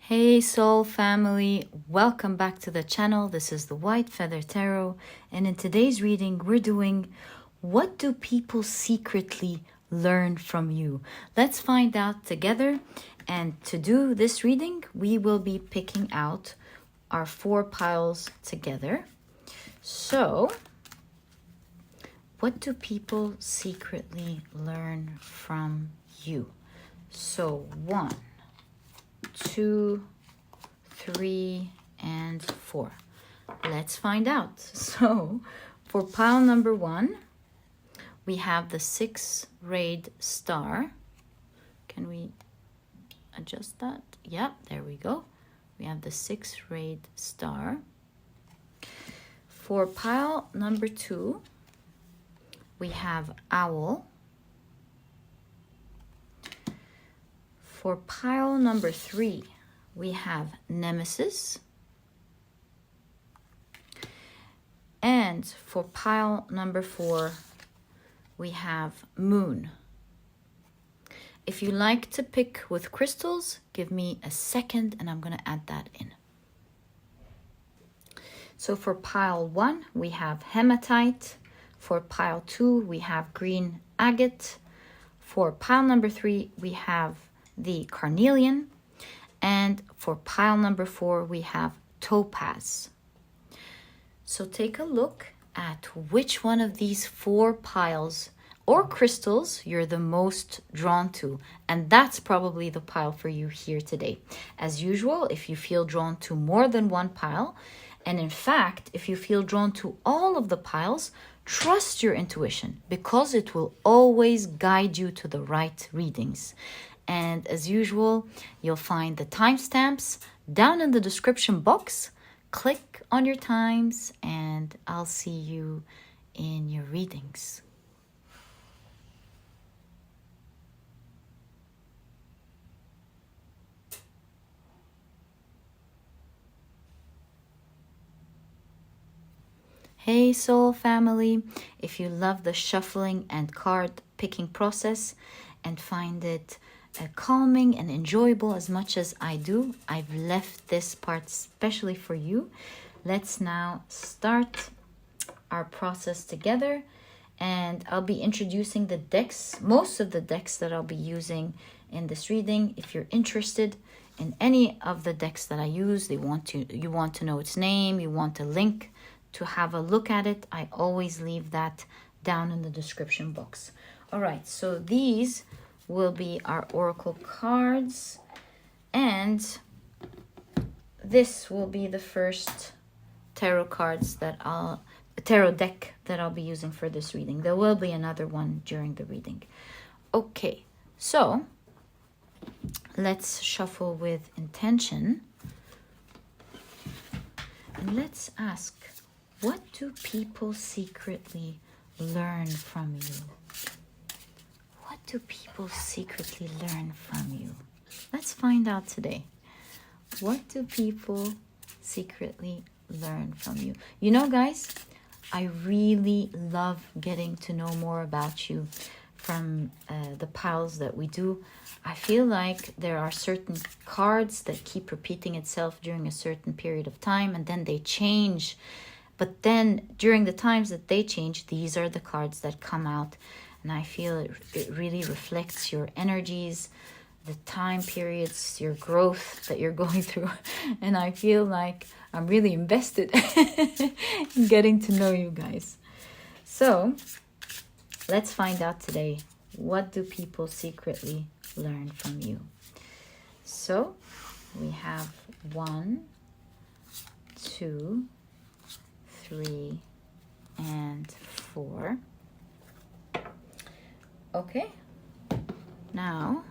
Hey Soul family, welcome back to the channel. This is the White Feather Tarot, and in today's reading we're doing what do people secretly learn from you? Let's find out together. And to do this reading we will be picking out our 4 piles together. So what do people secretly learn from you? So 1, 2, 3, and 4. Let's find out. So for pile number 1, we have the 6-rayed star. Can we adjust that? Yep, there we go. We have the 6-rayed star. For pile number 2, we have owl. For pile number 3, we have Nemesis. And for pile number 4, we have Moon. If you like to pick with crystals, give me a second and I'm going to add that in. So for pile 1, we have Hematite. For pile 2, we have green agate. For pile number 3, we have the Carnelian, and for pile number 4 we have Topaz. So take a look at which one of these 4 piles or crystals you're the most drawn to, and that's probably the pile for you here today. As usual, if you feel drawn to more than one pile, and in fact if you feel drawn to all of the piles, trust your intuition because it will always guide you to the right readings. And as usual, you'll find the timestamps down in the description box. Click on your times and I'll see you in your readings. Hey Soul family, if you love the shuffling and card picking process and find it calming and enjoyable as much as I do, I've left this part specially for you. Let's now start our process together, and I'll be introducing the decks, most of the decks that I'll be using in this reading. If you're interested in any of the decks that I use, you want to know its name, you want a link to have a look at it, I always leave that down in the description box. All right, so these will be our oracle cards, and this will be the first tarot deck that I'll be using for this reading. There will be another one during the reading. Okay, so let's shuffle with intention and let's ask, what do people secretly learn from you? What do people secretly learn from you? Let's find out today. What do people secretly learn from you? You know, guys, I really love getting to know more about you from the piles that we do. I feel like there are certain cards that keep repeating itself during a certain period of time and then they change. But then during the times that they change, these are the cards that come out. And I feel it really reflects your energies, the time periods, your growth that you're going through. And I feel like I'm really invested in getting to know you guys. So let's find out today, what do people secretly learn from you? So we have 1, 2, 3, and 4. Okay, now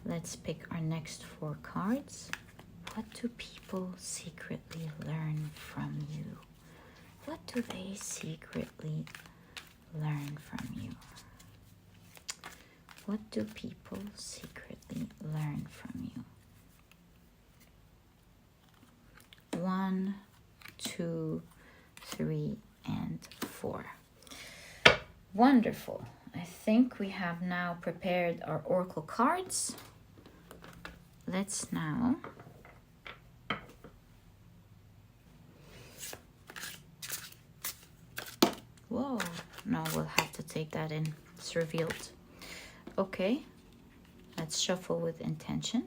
let's pick our next 4 cards. What do people secretly learn from you? What do they secretly learn from you? What do people secretly learn from you? 1, 2, 3, and 4. Wonderful. I think we have now prepared our oracle cards. let's now whoa, no, we'll have to take that in. It's revealed. Okay, let's shuffle with intention.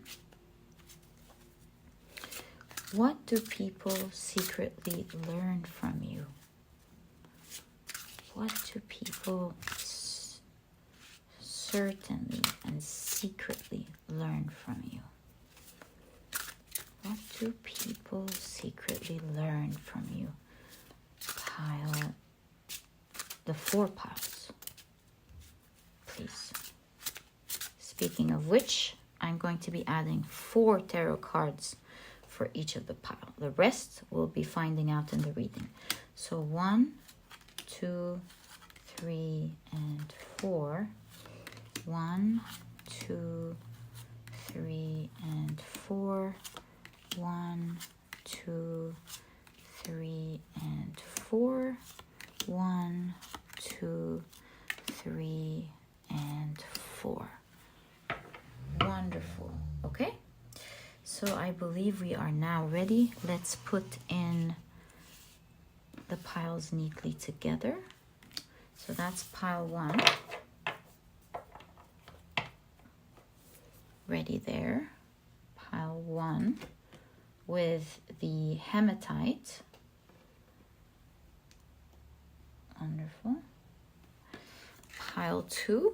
What do people secretly learn from you? What do people certainly and secretly learn from you? What do people secretly learn from you? Pile the 4 piles, please. Speaking of which, I'm going to be adding 4 tarot cards for each of the pile. The rest we'll be finding out in the reading. So 1, 2, 3, and 4. 1, 2, 3, and 4. 1, 2, 3, and 4. 1, 2, 3, and 4. Wonderful. Okay, so I believe we are now ready. Let's put in the piles neatly together. So that's pile 1. Ready there. Pile 1 with the hematite. Wonderful. Pile 2.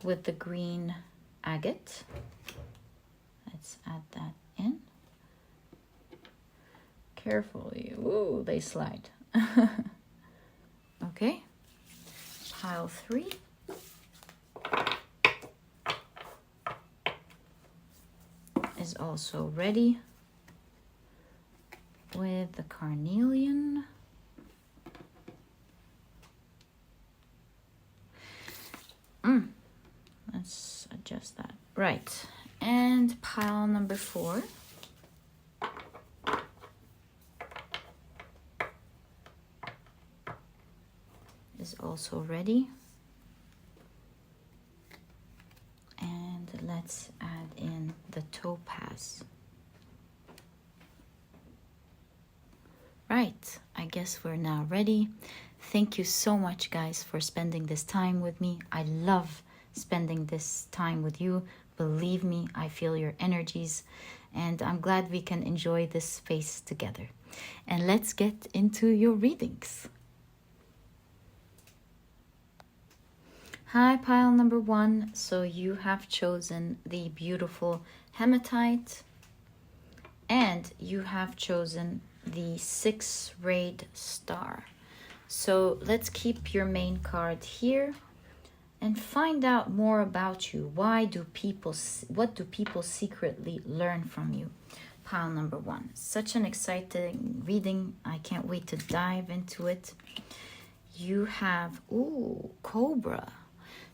With the green agate. Let's add that in. Carefully. Ooh, they slide. Okay. Pile 3. Is also ready with the carnelian. Let's adjust that. Right. And pile number 4 is also ready. And let's add in the topaz. Right, I guess we're now ready. Thank you so much, guys, for spending this time with me. I love spending this time with you. Believe me, I feel your energies, and I'm glad we can enjoy this space together. And let's get into your readings. Hi, pile number 1. So you have chosen the beautiful hematite, and you have chosen the 6-rayed star. So let's keep your main card here and find out more about you. What do people secretly learn from you? Pile number 1. Such an exciting reading. I can't wait to dive into it. You have, cobra.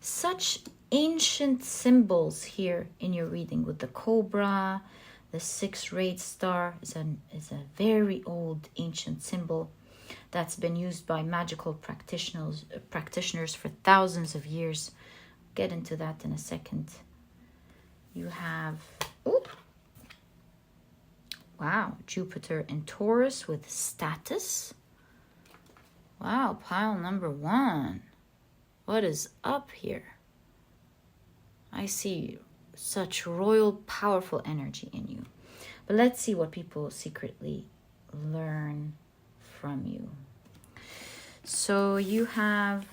Such ancient symbols here in your reading with the cobra. The 6-rayed star is a very old ancient symbol that's been used by magical practitioners for thousands of years. Get into that in a second. You have, wow, Jupiter in Taurus with status. Wow, pile number 1. What is up here? I see such royal, powerful energy in you. But let's see what people secretly learn from you. So you have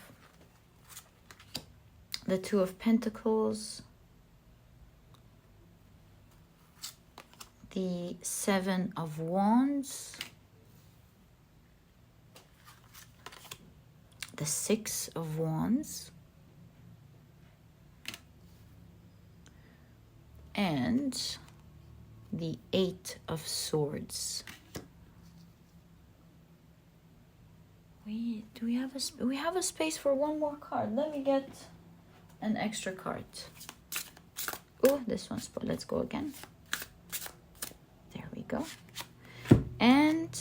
the 2 of Pentacles, the 7 of Wands, the 6 of Wands, and the 8 of Swords. We have a space for one more card. Let me get an extra card. Oh, this one's put. Let's go again. There we go. And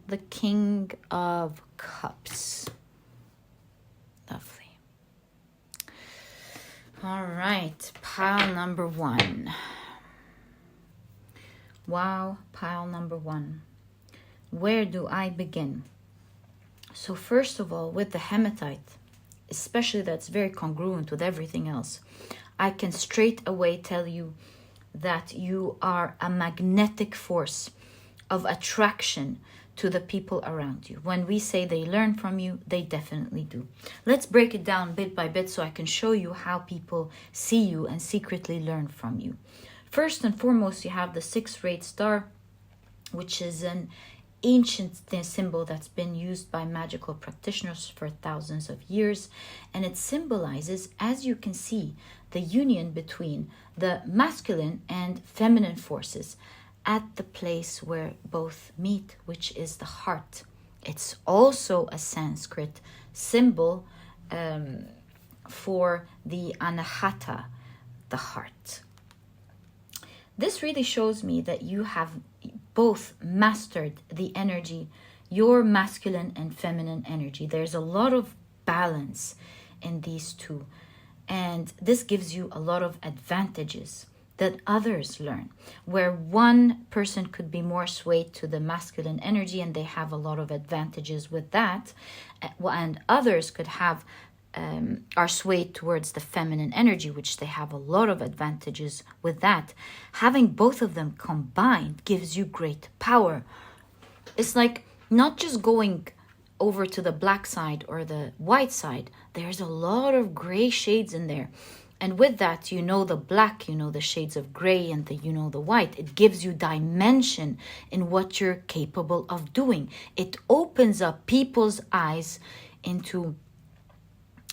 the King of Cups. All right, pile number 1. Wow, pile number 1. Where do I begin? So first of all, with the hematite, especially that's very congruent with everything else, I can straight away tell you that you are a magnetic force of attraction to the people around you. When we say they learn from you, they definitely do. Let's break it down bit by bit so I can show you how people see you and secretly learn from you. First and foremost, you have the 6-rayed star, which is an ancient symbol that's been used by magical practitioners for thousands of years, and it symbolizes, as you can see, the union between the masculine and feminine forces at the place where both meet, which is the heart. It's also a Sanskrit symbol for the anahata, the heart. This really shows me that you have both mastered the energy, your masculine and feminine energy. There's a lot of balance in these two. And this gives you a lot of advantages that others learn, where one person could be more swayed to the masculine energy and they have a lot of advantages with that, and others could have are swayed towards the feminine energy, which they have a lot of advantages with that. Having both of them combined gives you great power. It's like not just going over to the black side or the white side. There's a lot of gray shades in there. And with that, you know the black, you know the shades of gray, and you know the white. It gives you dimension in what you're capable of doing. It opens up people's eyes into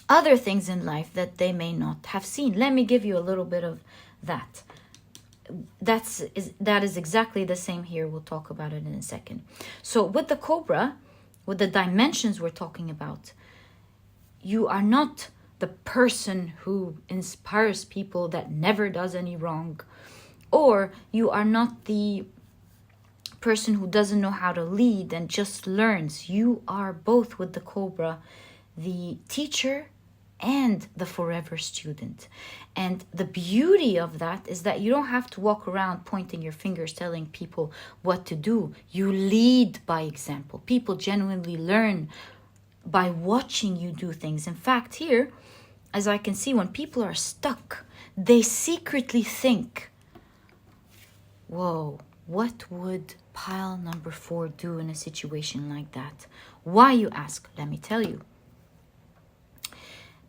other things in life that they may not have seen. Let me give you a little bit of that. That is exactly the same here. We'll talk about it in a second. So with the cobra, with the dimensions we're talking about, you are not the person who inspires people that never does any wrong, or you are not the person who doesn't know how to lead and just learns. You are both, with the cobra, the teacher and the forever student. And the beauty of that is that you don't have to walk around pointing your fingers telling people what to do. You lead by example. People genuinely learn by watching you do things. In fact, here, as I can see, when people are stuck, they secretly think, whoa, what would pile number 4 do in a situation like that? Why, you ask? Let me tell you.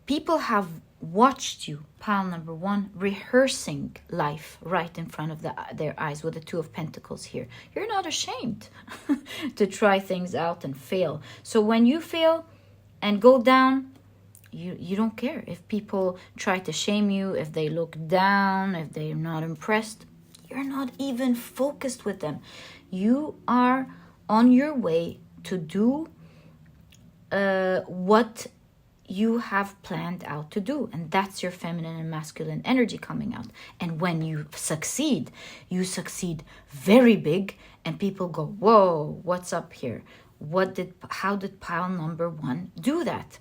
People have watched you, pile number 1, rehearsing life right in front of their eyes with the 2 of Pentacles here. You're not ashamed to try things out and fail. So when you fail and go down, you don't care if people try to shame you, if they look down, if they're not impressed. You're not even focused with them. You are on your way to do what you have planned out to do, and that's your feminine and masculine energy coming out. And when you succeed very big, and people go, whoa, what's up here? How did pile number 1 do that?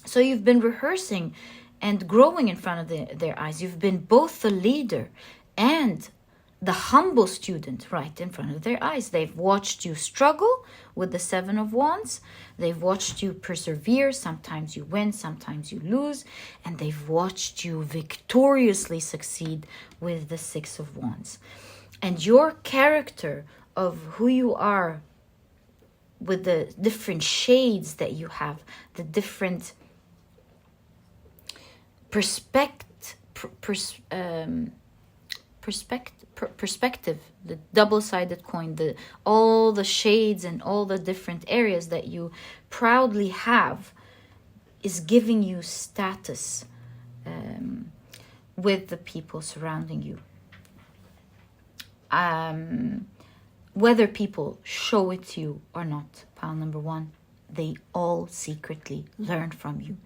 So you've been rehearsing and growing in front of their eyes. You've been both the leader and the humble student right in front of their eyes. They've watched you struggle with the 7 of Wands. They've watched you persevere. Sometimes you win, sometimes you lose. And they've watched you victoriously succeed with the 6 of Wands. And your character of who you are, with the different shades that you have, the different perspective, the double-sided coin, all the shades and all the different areas that you proudly have, is giving you status with the people surrounding you. Whether people show it to you or not, pile number 1, they all secretly learn from you.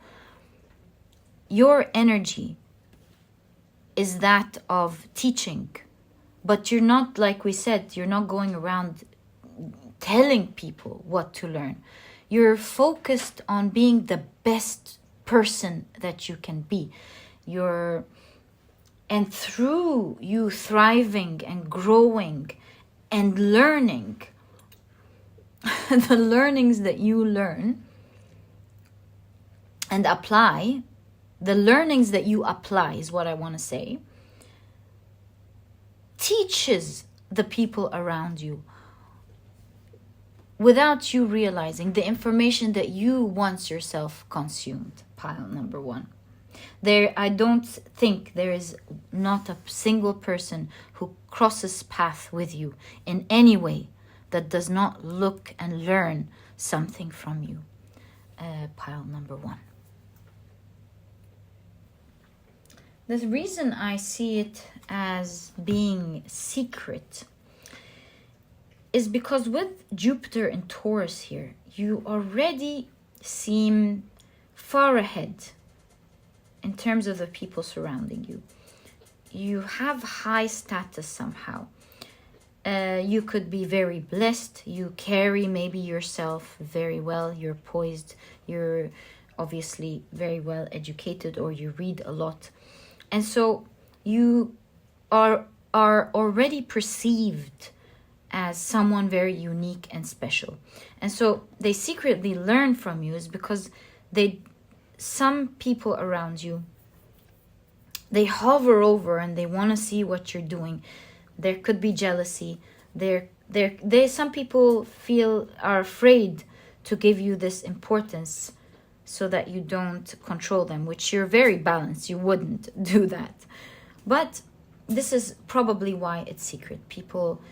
Your energy is that of teaching, but you're not, like we said, you're not going around telling people what to learn. You're focused on being the best person that you can be. And through you thriving and growing and learning, the learnings that you learn and apply, the learnings that you apply is what I want to say, teaches the people around you without you realizing the information that you once yourself consumed. Pile number one. I don't think there is not a single person who crosses path with you in any way that does not look and learn something from you. Pile number one. The reason I see it as being secret is because with Jupiter and Taurus here, you already seem far ahead in terms of the people surrounding you. You have high status somehow. You could be very blessed. You carry maybe yourself very well. You're poised. You're obviously very well educated, or you read a lot. And so you are already perceived as someone very unique and special. And so they secretly learn from you is because some people around you, they hover over and they want to see what you're doing. There could be jealousy. Some people are afraid to give you this importance so that you don't control them, which you're very balanced. You wouldn't do that. But this is probably why it's secret. People,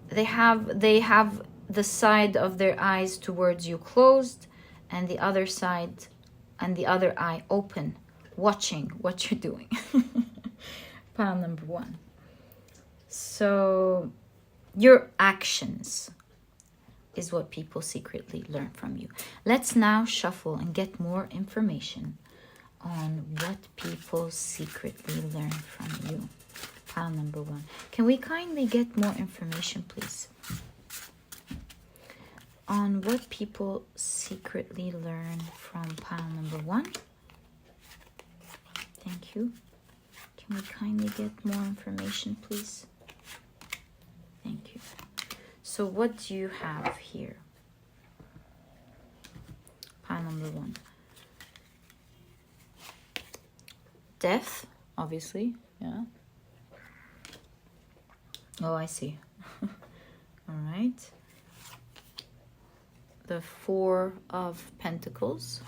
they have the side of their eyes towards you closed and the other side and the other eye open, watching what you're doing. Pile number one. So your actions is what people secretly learn from you. Let's now shuffle and get more information on what people secretly learn from you. Pile number one. Can we kindly get more information, please, on what people secretly learn from pile number one? Thank you. Can we kindly get more information, please? Thank you. So what do you have here? Pile number one. Death, obviously. Yeah. Oh, I see. All right. The Four of Pentacles.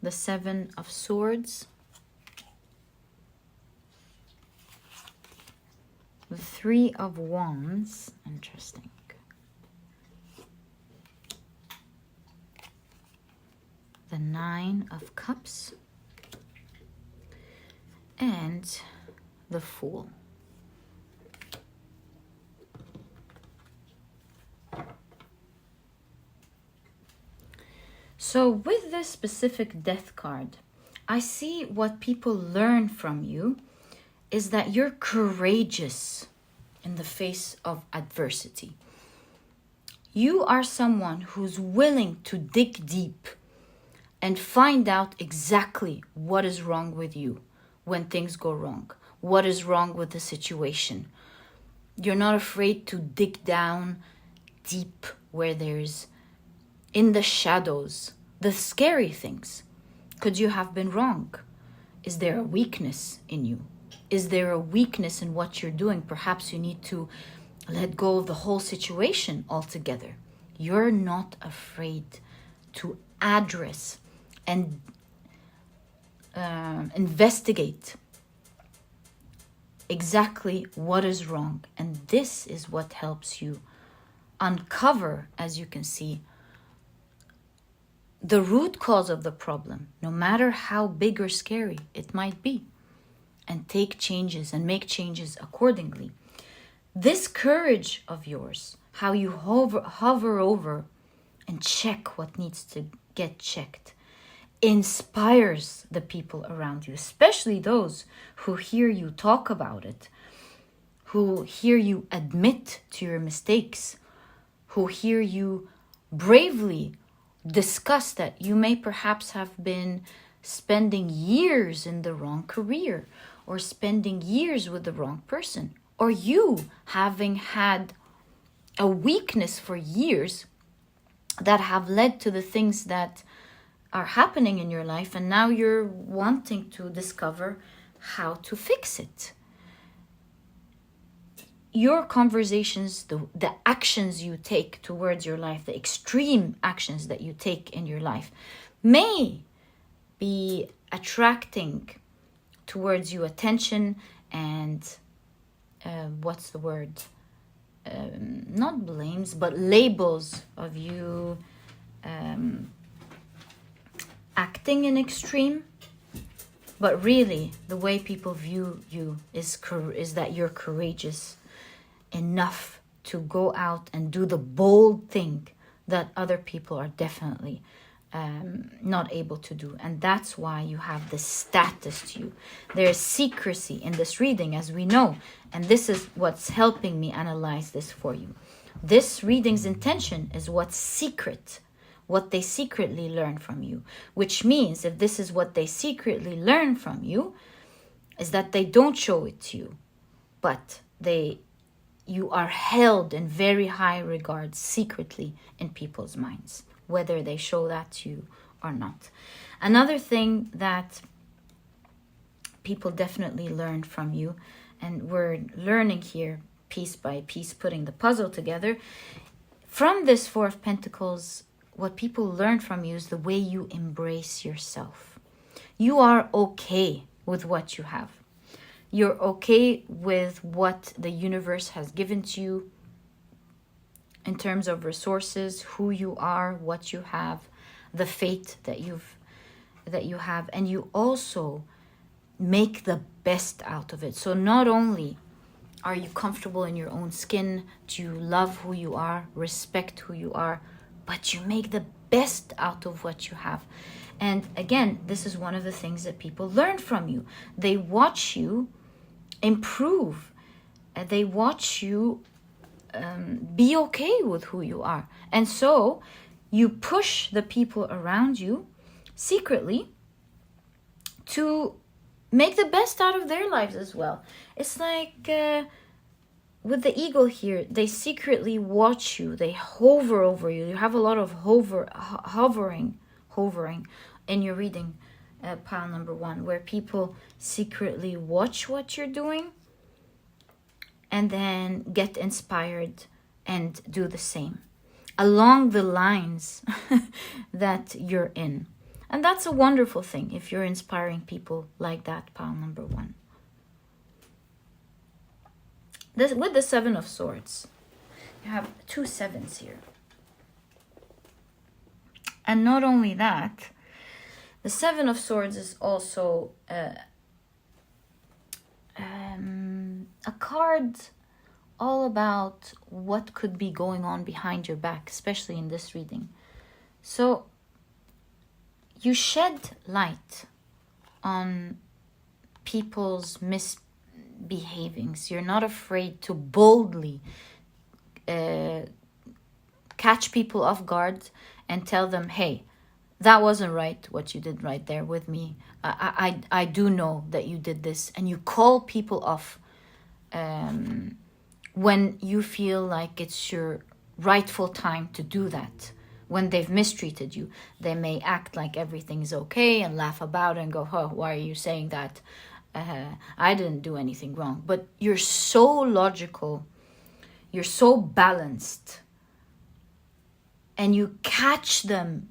The Seven of Swords. The Three of Wands. Interesting. The Nine of Cups. And the Fool. So with this specific death card, I see what people learn from you is that you're courageous in the face of adversity. You are someone who's willing to dig deep and find out exactly what is wrong with you when things go wrong. What is wrong with the situation? You're not afraid to dig down deep where there's in the shadows, the scary things. Could you have been wrong? Is there a weakness in you? Is there a weakness in what you're doing? Perhaps you need to let go of the whole situation altogether. You're not afraid to address and investigate exactly what is wrong. And this is what helps you uncover, as you can see, the root cause of the problem, no matter how big or scary it might be, and take changes and make changes accordingly. This courage of yours, how you hover over and check what needs to get checked, inspires the people around you, especially those who hear you talk about it, who hear you admit to your mistakes, who hear you bravely discuss that you may perhaps have been spending years in the wrong career, or spending years with the wrong person, or you having had a weakness for years that have led to the things that are happening in your life, and now you're wanting to discover how to fix it. Your conversations, the actions you take towards your life, the extreme actions that you take in your life, may be attracting towards you attention and what's the word? Not blames, but labels of you acting in extreme. But really, the way people view you is that you're courageous enough to go out and do the bold thing that other people are definitely not able to do. And that's why you have this status to you. There's secrecy in this reading, as we know. And this is what's helping me analyze this for you. This reading's intention is what's secret, what they secretly learn from you. Which means if this is what they secretly learn from you, is that they don't show it to you, but you are held in very high regard secretly in people's minds, whether they show that to you or not. Another thing that people definitely learn from you, and we're learning here piece by piece, putting the puzzle together, from this Four of Pentacles, what people learn from you is the way you embrace yourself. You are okay with what you have. You're okay with what the universe has given to you in terms of resources, who you are, what you have, the fate that you have, and you also make the best out of it. So not only are you comfortable in your own skin, do you love who you are, respect who you are, but you make the best out of what you have. And again, this is one of the things that people learn from you. They watch you improve. They watch you be okay with who you are. And so you push the people around you secretly to make the best out of their lives as well. It's like with the eagle here, they secretly watch you. They hover over you. You have a lot of hovering in your reading, pile number 1, where people secretly watch what you're doing and then get inspired and do the same along the lines that you're in. And that's a wonderful thing if you're inspiring people like that, pile number 1. With the Seven of Swords, you have 2 7s here. And not only that, the Seven of Swords is also a card all about what could be going on behind your back, especially in this reading. So you shed light on people's misbehavings. You're not afraid to boldly catch people off guard and tell them, hey, that wasn't right, what you did right there with me. I do know that you did this. And you call people off when you feel like it's your rightful time to do that. When they've mistreated you, they may act like everything's okay and laugh about it and go, oh, why are you saying that? I didn't do anything wrong. But you're so logical. You're so balanced. And you catch them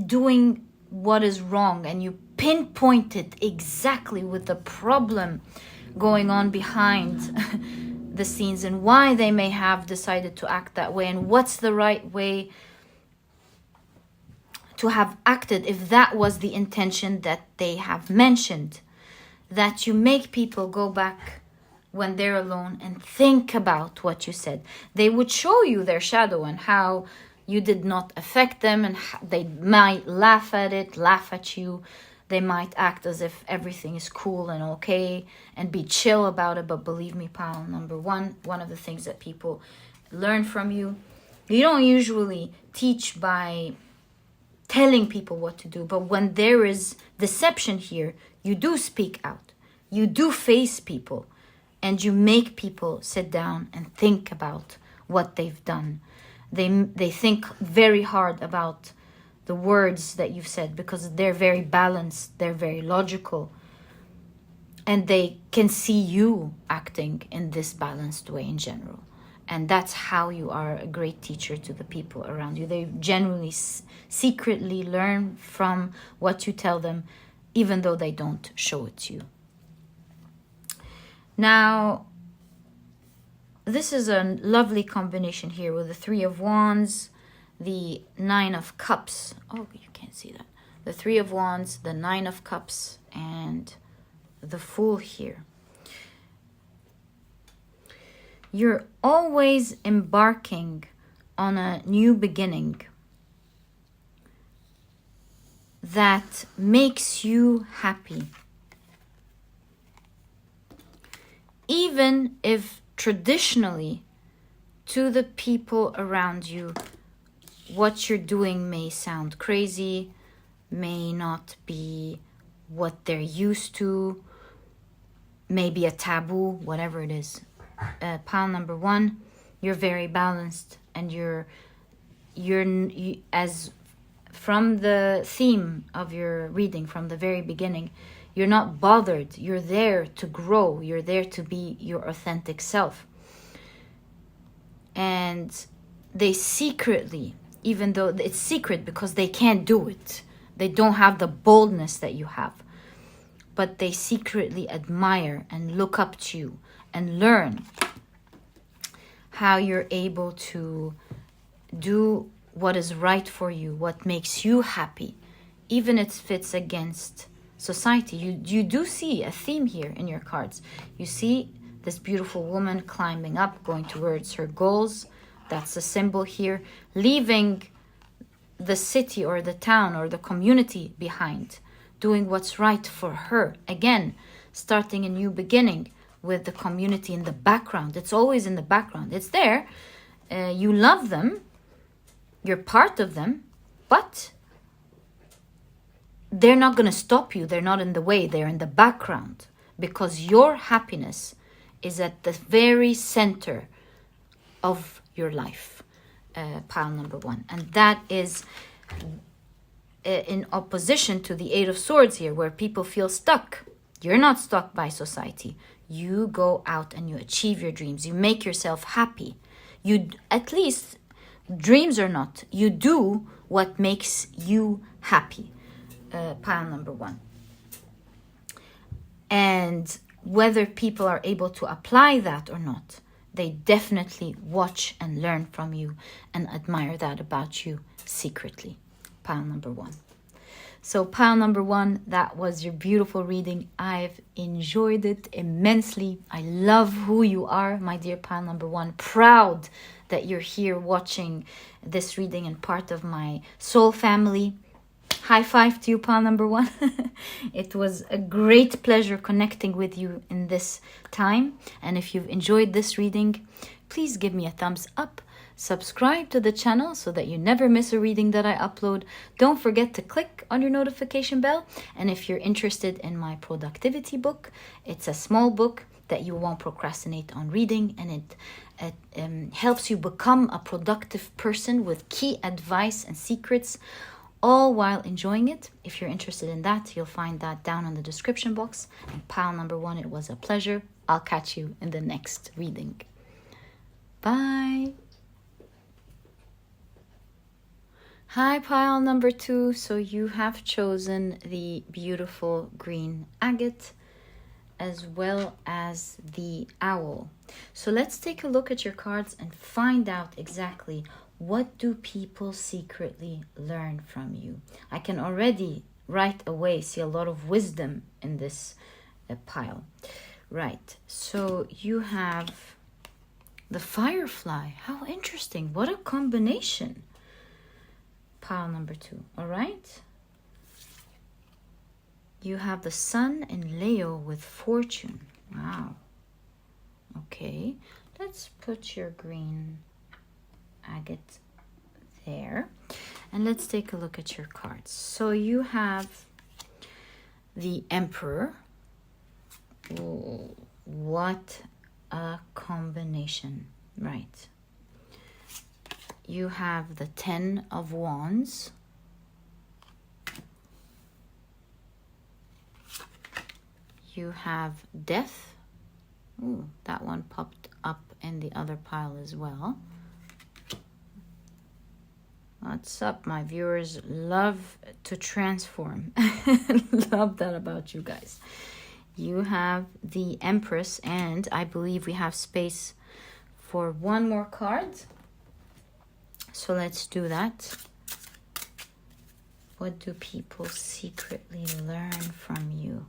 doing what is wrong, and you pinpoint it exactly with the problem going on behind the scenes and why they may have decided to act that way and what's the right way to have acted if that was the intention that they have mentioned. That you make people go back when they're alone and think about what you said. They would show you their shadow and how you did not affect them, and they might laugh at it, laugh at you. They might act as if everything is cool and okay and be chill about it. But believe me, pile number 1, one of the things that people learn from you, you don't usually teach by telling people what to do. But when there is deception here, you do speak out. You do face people. And you make people sit down and think about what they've done. They think very hard about the words that you've said, because they're very balanced, they're very logical, and they can see you acting in this balanced way in general. And that's how you are a great teacher to the people around you. They generally secretly learn from what you tell them, even though they don't show it to you. Now, this is a lovely combination here with the Three of Wands, the Nine of Cups. Oh, you can't see that. The Three of Wands, the Nine of Cups, and the Fool here. You're always embarking on a new beginning that makes you happy. Even if traditionally, to the people around you, what you're doing may sound crazy, may not be what they're used to, may be a taboo, whatever it is. Pile number one, you're very balanced, and you're as from the theme of your reading from the very beginning, you're not bothered. You're there to grow. You're there to be your authentic self. And they secretly, even though it's secret because they can't do it, they don't have the boldness that you have, but they secretly admire and look up to you and learn how you're able to do what is right for you, what makes you happy, even if it's against society. You do see a theme here in your cards. You see this beautiful woman climbing up, going towards her goals. That's a symbol here, leaving the city or the town or the community behind, doing what's right for her. Again, starting a new beginning with the community in the background. It's always in the background. It's there. You love them. You're part of them, but they're not going to stop you. They're not in the way. They're in the background, because your happiness is at the very center of your life. Pile number one. And that is in opposition to the Eight of Swords here, where people feel stuck. You're not stuck by society. You go out and you achieve your dreams. You make yourself happy. You, at least, dreams or not, you do what makes you happy. Pile number one. And whether people are able to apply that or not, they definitely watch and learn from you and admire that about you secretly. Pile number one. So pile number one, that was your beautiful reading. I've enjoyed it immensely. I love who you are, my dear pile number one. Proud that you're here watching this reading and part of my soul family. High five to you, pile number one. It was a great pleasure connecting with you in this time. And if you've enjoyed this reading, please give me a thumbs up. Subscribe to the channel so that you never miss a reading that I upload. Don't forget to click on your notification bell. And if you're interested in my productivity book, it's a small book that you won't procrastinate on reading, and it helps you become a productive person with key advice and secrets, all while enjoying it. If you're interested in that, you'll find that down in the description box. And pile number one, it was a pleasure. I'll catch you in the next reading. Bye. Hi, pile number two. So you have chosen the beautiful green agate as well as the owl. So let's take a look at your cards and find out exactly what do people secretly learn from you. I can already right away see a lot of wisdom in this pile. Right, so you have the firefly. How interesting. What a combination. Pile number two. All right. You have the sun in Leo with fortune. Wow. Okay. Let's put your green agate there. And let's take a look at your cards. So you have the Emperor. Ooh, what a combination, right? You have the Ten of Wands. You have Death. Ooh, that one popped up in the other pile as well. What's up, my viewers? Love to transform. Love that about you guys. You have the Empress, and I believe we have space for one more card. So let's do that. What do people secretly learn from you?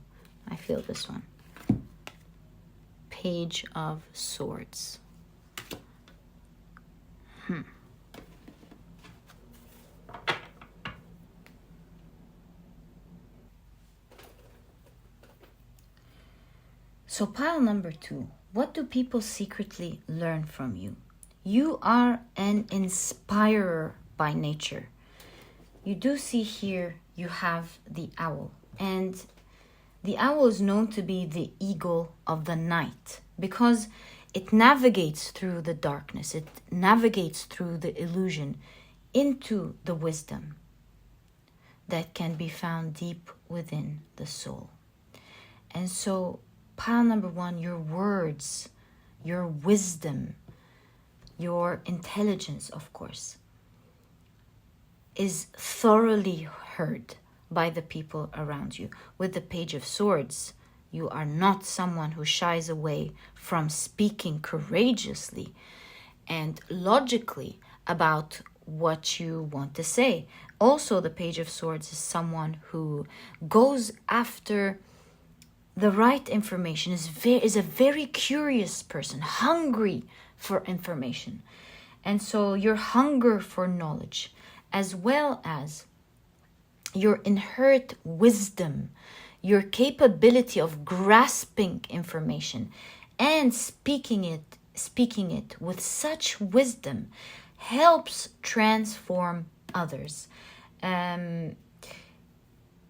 I feel this one. Page of Swords. So pile number 2. What do people secretly learn from you? You are an inspirer by nature. You do see here you have the owl. And the owl is known to be the eagle of the night because it navigates through the darkness. It navigates through the illusion into the wisdom that can be found deep within the soul. And so pile number 1, your words, your wisdom, your intelligence, of course, is thoroughly heard by the people around you. With the Page of Swords, you are not someone who shies away from speaking courageously and logically about what you want to say. Also, the Page of Swords is someone who goes after the right information, is a very curious person, hungry for information. And so your hunger for knowledge, as well as your inherent wisdom, your capability of grasping information and speaking it with such wisdom, helps transform others.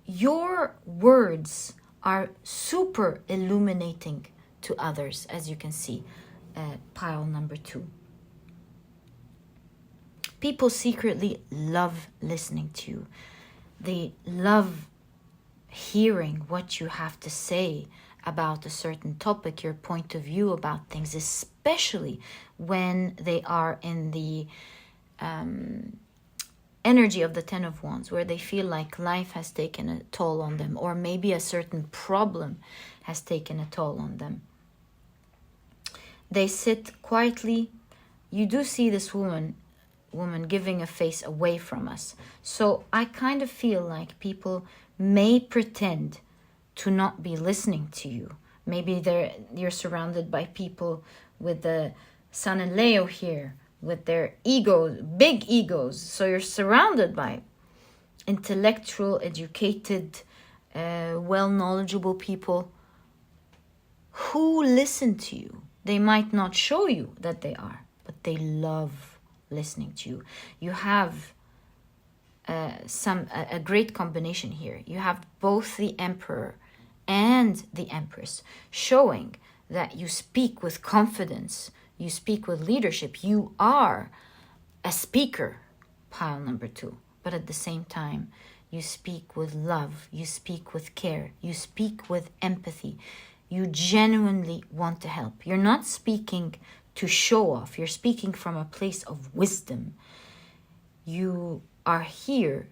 Your words are super illuminating to others, as you can see, pile number 2. People secretly love listening to you. They love hearing what you have to say about a certain topic, your point of view about things, especially when they are in the energy of the Ten of Wands, where they feel like life has taken a toll on them, or maybe a certain problem has taken a toll on them. They sit quietly. You do see this woman giving a face away from us. So I kind of feel like people may pretend to not be listening to you. Maybe you're surrounded by people with the Sun and Leo here, with their egos, big egos. So you're surrounded by intellectual, educated, well-knowledgeable people who listen to you. They might not show you that they are, but they love listening to you. You have a great combination here. You have both the Emperor and the Empress, showing that you speak with confidence, you speak with leadership, you are a speaker, pile number 2. But at the same time, you speak with love, you speak with care, you speak with empathy. You genuinely want to help. You're not speaking to show off. You're speaking from a place of wisdom. You are here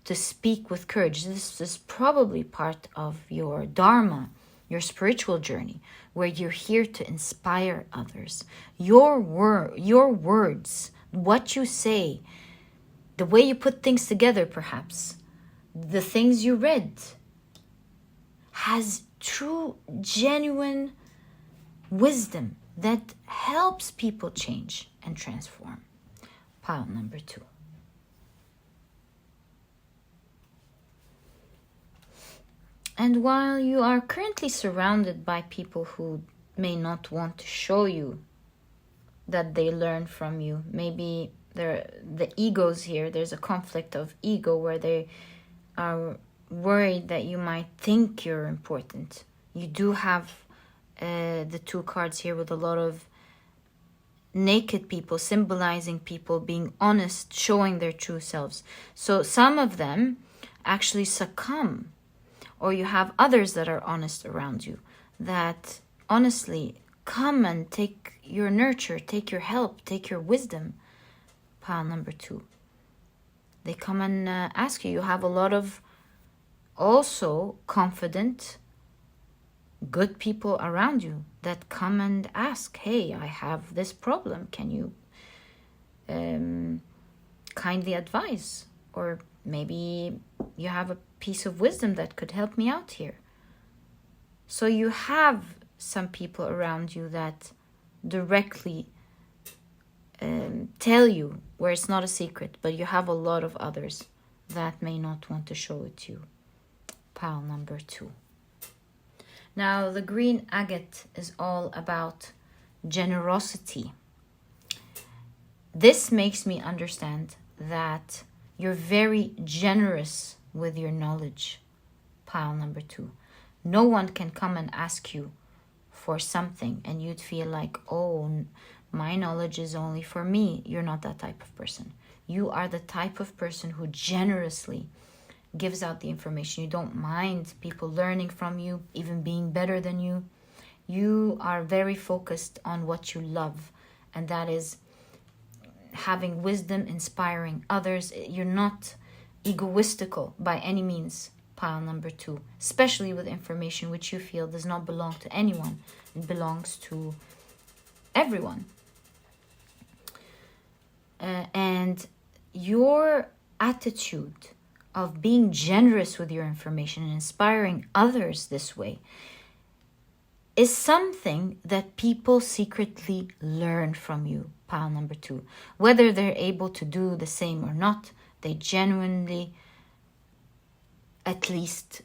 to speak with courage. This is probably part of your dharma, your spiritual journey, where you're here to inspire others. Your words, what you say, the way you put things together, perhaps, the things you read, has true, genuine wisdom that helps people change and transform. Pile number 2. And while you are currently surrounded by people who may not want to show you that they learn from you, maybe the egos here. There's a conflict of ego where they are worried that you might think you're important. You do have the two cards here with a lot of naked people, symbolizing people being honest, showing their true selves. So some of them actually succumb, or you have others that are honest around you, that honestly come and take your nurture, take your help, take your wisdom. Pile number 2. They come and ask you. You have a lot of also confident, good people around you that come and ask, hey, I have this problem. Can you kindly advise? Or maybe you have a piece of wisdom that could help me out here. So you have some people around you that directly tell you where it's not a secret, but you have a lot of others that may not want to show it to you. Pile number 2. Now, the green agate is all about generosity. This makes me understand that you're very generous with your knowledge. Pile number 2. No one can come and ask you for something and you'd feel like, oh, my knowledge is only for me. You're not that type of person. You are the type of person who generously gives out the information. You don't mind people learning from you, even being better than you. You are very focused on what you love, and that is having wisdom, inspiring others. You're not egoistical by any means. Pile number 2, especially with information which you feel does not belong to anyone. It belongs to everyone. And your attitude of being generous with your information and inspiring others this way is something that people secretly learn from you. Pile number 2. Whether they're able to do the same or not, they genuinely at least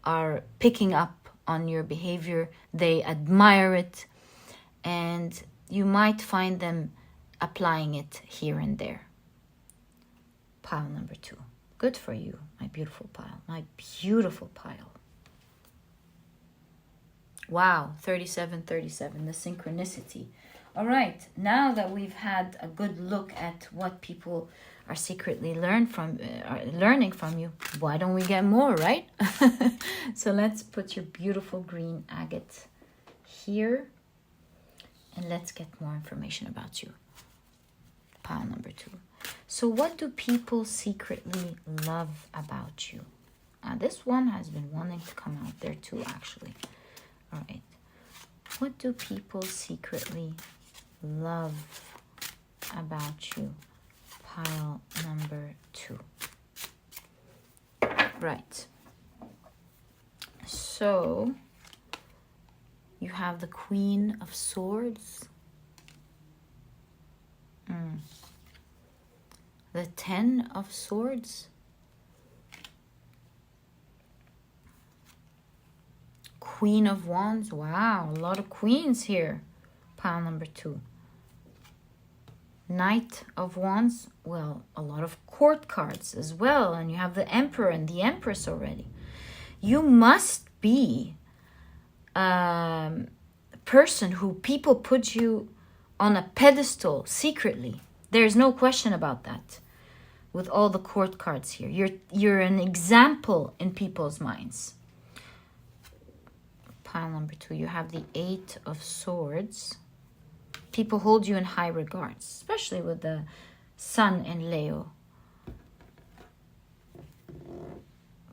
are picking up on your behavior. They admire it, and you might find them applying it here and there. Pile number 2. Good for you, my beautiful pile. My beautiful pile. Wow, 37, the synchronicity. All right, now that we've had a good look at what people are secretly learning from you, why don't we get more, right? So let's put your beautiful green agate here, and let's get more information about you. Pile number 2. So what do people secretly love about you? This one has been wanting to come out there too, actually. All right. What do people secretly love about you? Pile number 2. Right. So you have the Queen of Swords. The 10 of Swords. Queen of Wands. Wow, a lot of queens here. Pile number 2. Knight of Wands. Well, a lot of court cards as well. And you have the Emperor and the Empress already. You must be a person who people put you on a pedestal secretly. There's no question about that. With all the court cards here, you're an example in people's minds. Pile number 2, you have the 8 of Swords. People hold you in high regards, especially with the Sun in Leo.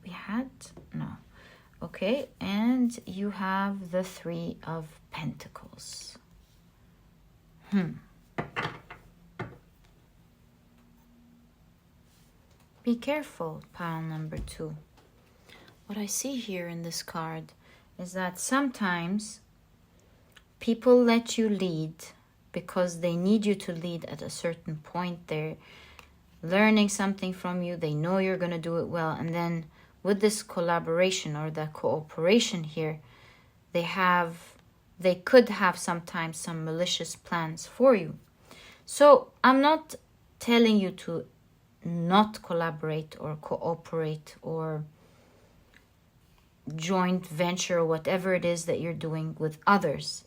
We had? No. Okay, and you have the 3 of Pentacles. Be careful, pile number 2. What I see here in this card is that sometimes people let you lead because they need you to lead at a certain point. They're learning something from you. They know you're going to do it well. And then with this collaboration or the cooperation here, they could have sometimes some malicious plans for you. So I'm not telling you to not collaborate or cooperate or joint venture or whatever it is that you're doing with others.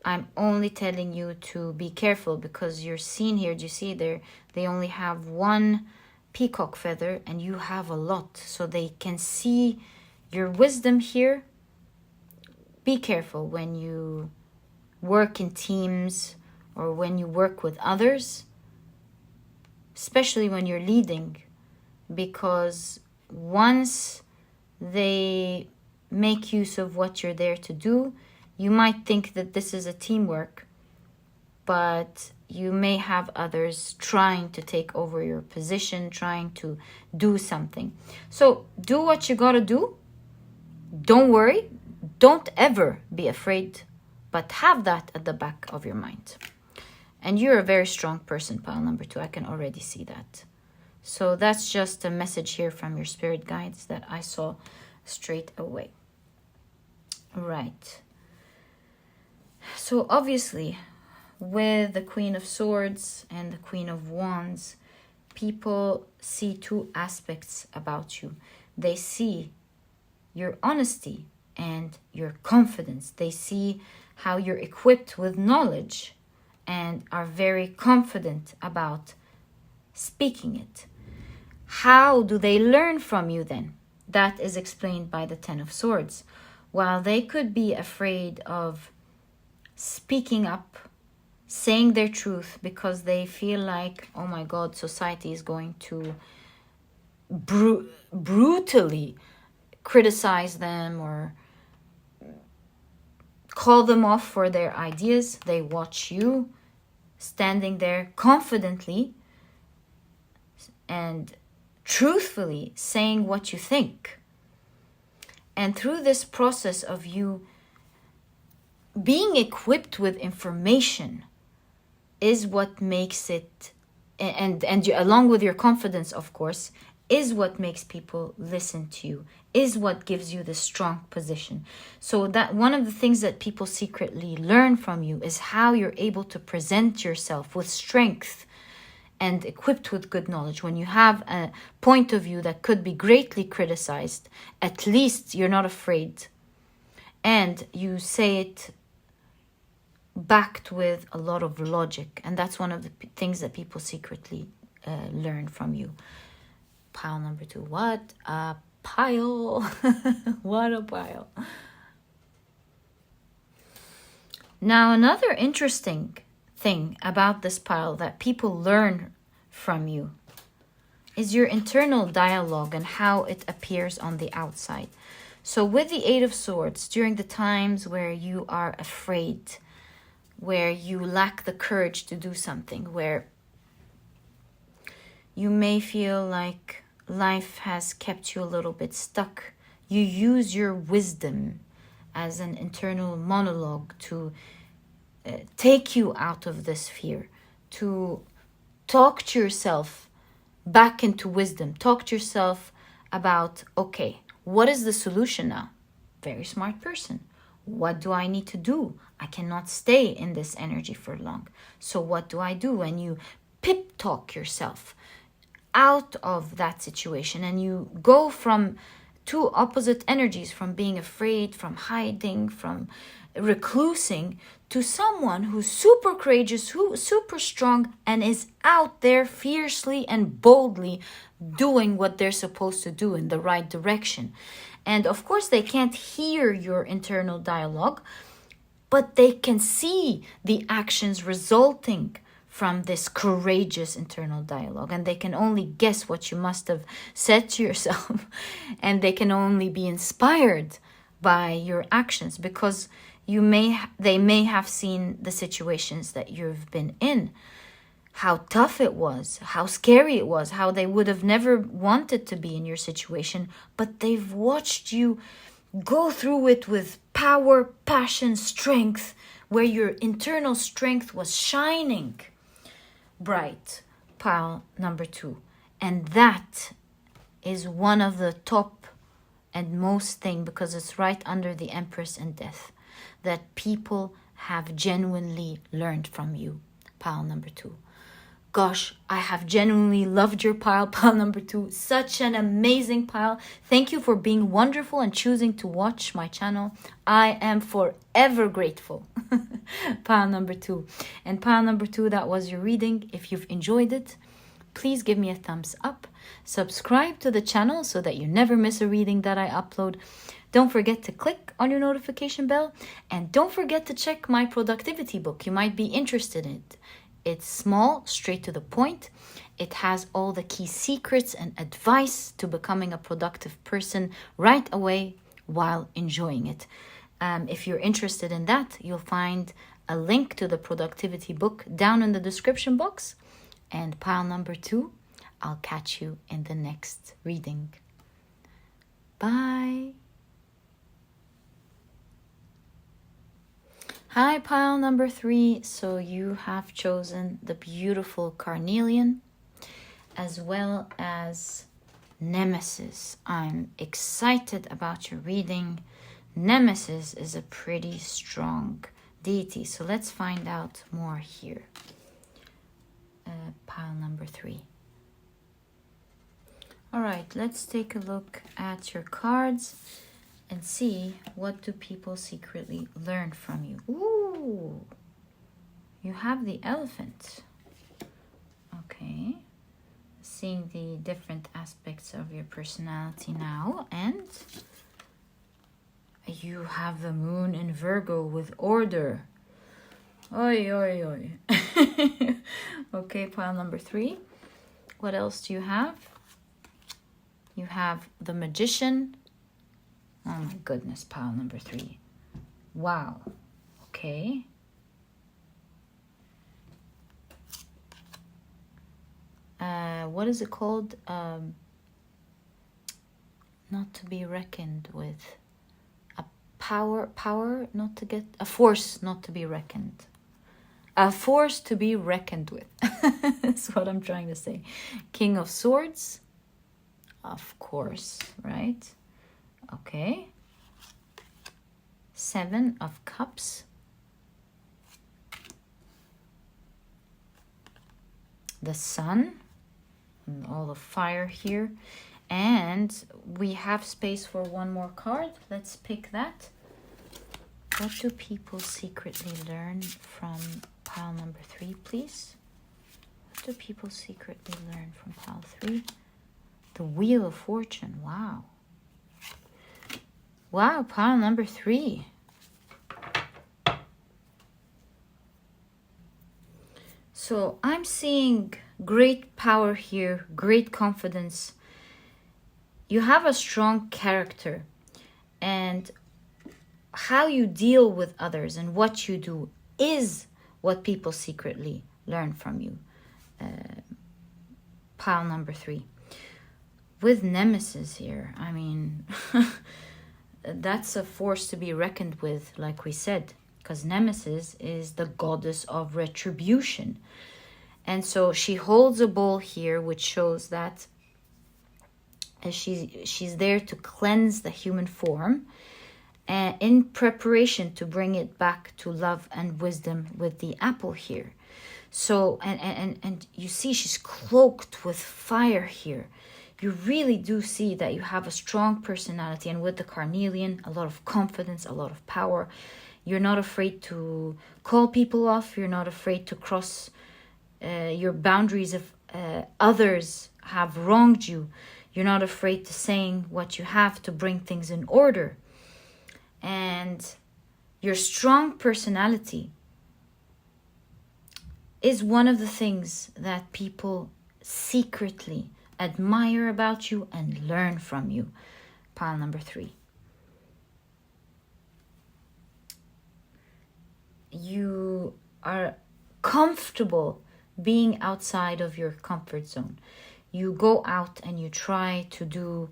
I'm only telling you to be careful, because you're seen here. Do you see there? They only have one peacock feather and you have a lot. So they can see your wisdom here. Be careful when you work in teams or when you work with others, especially when you're leading, because once they make use of what you're there to do, you might think that this is a teamwork, but you may have others trying to take over your position, trying to do something. So do what you gotta do. Don't worry. Don't ever be afraid, but have that at the back of your mind. And you're a very strong person, pile number 2. I can already see that. So that's just a message here from your spirit guides that I saw straight away. Right. So obviously, with the Queen of Swords and the Queen of Wands, people see two aspects about you. They see your honesty and your confidence. They see how you're equipped with knowledge and are very confident about speaking it. How do they learn from you then? That is explained by the Ten of Swords. While they could be afraid of speaking up, saying their truth, because they feel like, oh my God, society is going to brutally criticize them or call them off for their ideas, they watch you standing there confidently and truthfully saying what you think. And through this process of you being equipped with information is what makes it, and you, along with your confidence, of course, is what makes people listen to you, is what gives you the strong position. So that one of the things that people secretly learn from you is how you're able to present yourself with strength and equipped with good knowledge. When you have a point of view that could be greatly criticized, at least you're not afraid. And you say it backed with a lot of logic. And that's one of the things that people secretly learn from you. Pile number 2. What a pile. What a pile. Now, another interesting thing about this pile that people learn from you is your internal dialogue and how it appears on the outside. So with the Eight of Swords, during the times where you are afraid, where you lack the courage to do something, where you may feel like life has kept you a little bit stuck, you use your wisdom as an internal monologue to take you out of this fear, to talk to yourself back into wisdom. Talk to yourself about, okay, what is the solution now? Very smart person. What do I need to do? I cannot stay in this energy for long. So what do I do? And you pep talk yourself out of that situation, and you go from two opposite energies, from being afraid, from hiding, from reclusing, to someone who's super courageous, who's super strong, and is out there fiercely and boldly doing what they're supposed to do in the right direction. And of course, they can't hear your internal dialogue, but they can see the actions resulting from this courageous internal dialogue. And they can only guess what you must have said to yourself. And they can only be inspired by your actions, because they may have seen the situations that you've been in, how tough it was, how scary it was, how they would have never wanted to be in your situation, but they've watched you go through it with power, passion, strength, where your internal strength was shining bright. Pile number 2. And that is one of the top and most thing, because it's right under the Empress and Death, that people have genuinely learned from you. Pile number 2. Gosh, I have genuinely loved your pile, pile number 2. Such an amazing pile. Thank you for being wonderful and choosing to watch my channel. I am forever grateful. Pile number 2. And pile number 2, that was your reading. If you've enjoyed it, please give me a thumbs up. Subscribe to the channel so that you never miss a reading that I upload. Don't forget to click on your notification bell. And don't forget to check my productivity book. You might be interested in it. It's small, straight to the point. It has all the key secrets and advice to becoming a productive person right away while enjoying it. If you're interested in that, you'll find a link to the productivity book down in the description box. And pile number 2, I'll catch you in the next reading. Bye. Hi, pile number 3. So you have chosen the beautiful Carnelian as well as Nemesis. I'm excited about your reading. Nemesis is a pretty strong deity. So let's find out more here. Pile number 3. All right, let's take a look at your cards and see what do people secretly learn from you. Ooh, you have the elephant. Okay, seeing the different aspects of your personality now. And you have the moon in Virgo with order. Oi, oi, oi. Okay, pile number 3. What else do you have? You have the magician. Oh my goodness, pile number 3. Wow. Okay. What is it called? Not to be reckoned with. A power not to get... A force not to be reckoned. A force to be reckoned with. That's what I'm trying to say. King of Swords. Of course, right? Okay. 7 of Cups. The Sun. And all the fire here. And we have space for one more card. Let's pick that. What do people secretly learn from pile number 3, please? What do people secretly learn from pile 3? The Wheel of Fortune. Wow. Wow, pile number 3. So I'm seeing great power here, great confidence. You have a strong character, and how you deal with others and what you do is what people secretly learn from you. Pile number 3. With Nemesis here, I mean, that's a force to be reckoned with, like we said, because Nemesis is the goddess of retribution. And so she holds a bowl here, which shows that she's there to cleanse the human form in preparation to bring it back to love and wisdom with the apple here. So, and you see she's cloaked with fire here. You really do see that you have a strong personality, and with the Carnelian, a lot of confidence, a lot of power. You're not afraid to call people off. You're not afraid to cross your boundaries if others have wronged you. You're not afraid to saying what you have to bring things in order. And your strong personality is one of the things that people secretly admire about you and learn from you. Pile number 3. You are comfortable being outside of your comfort zone. You go out and you try to do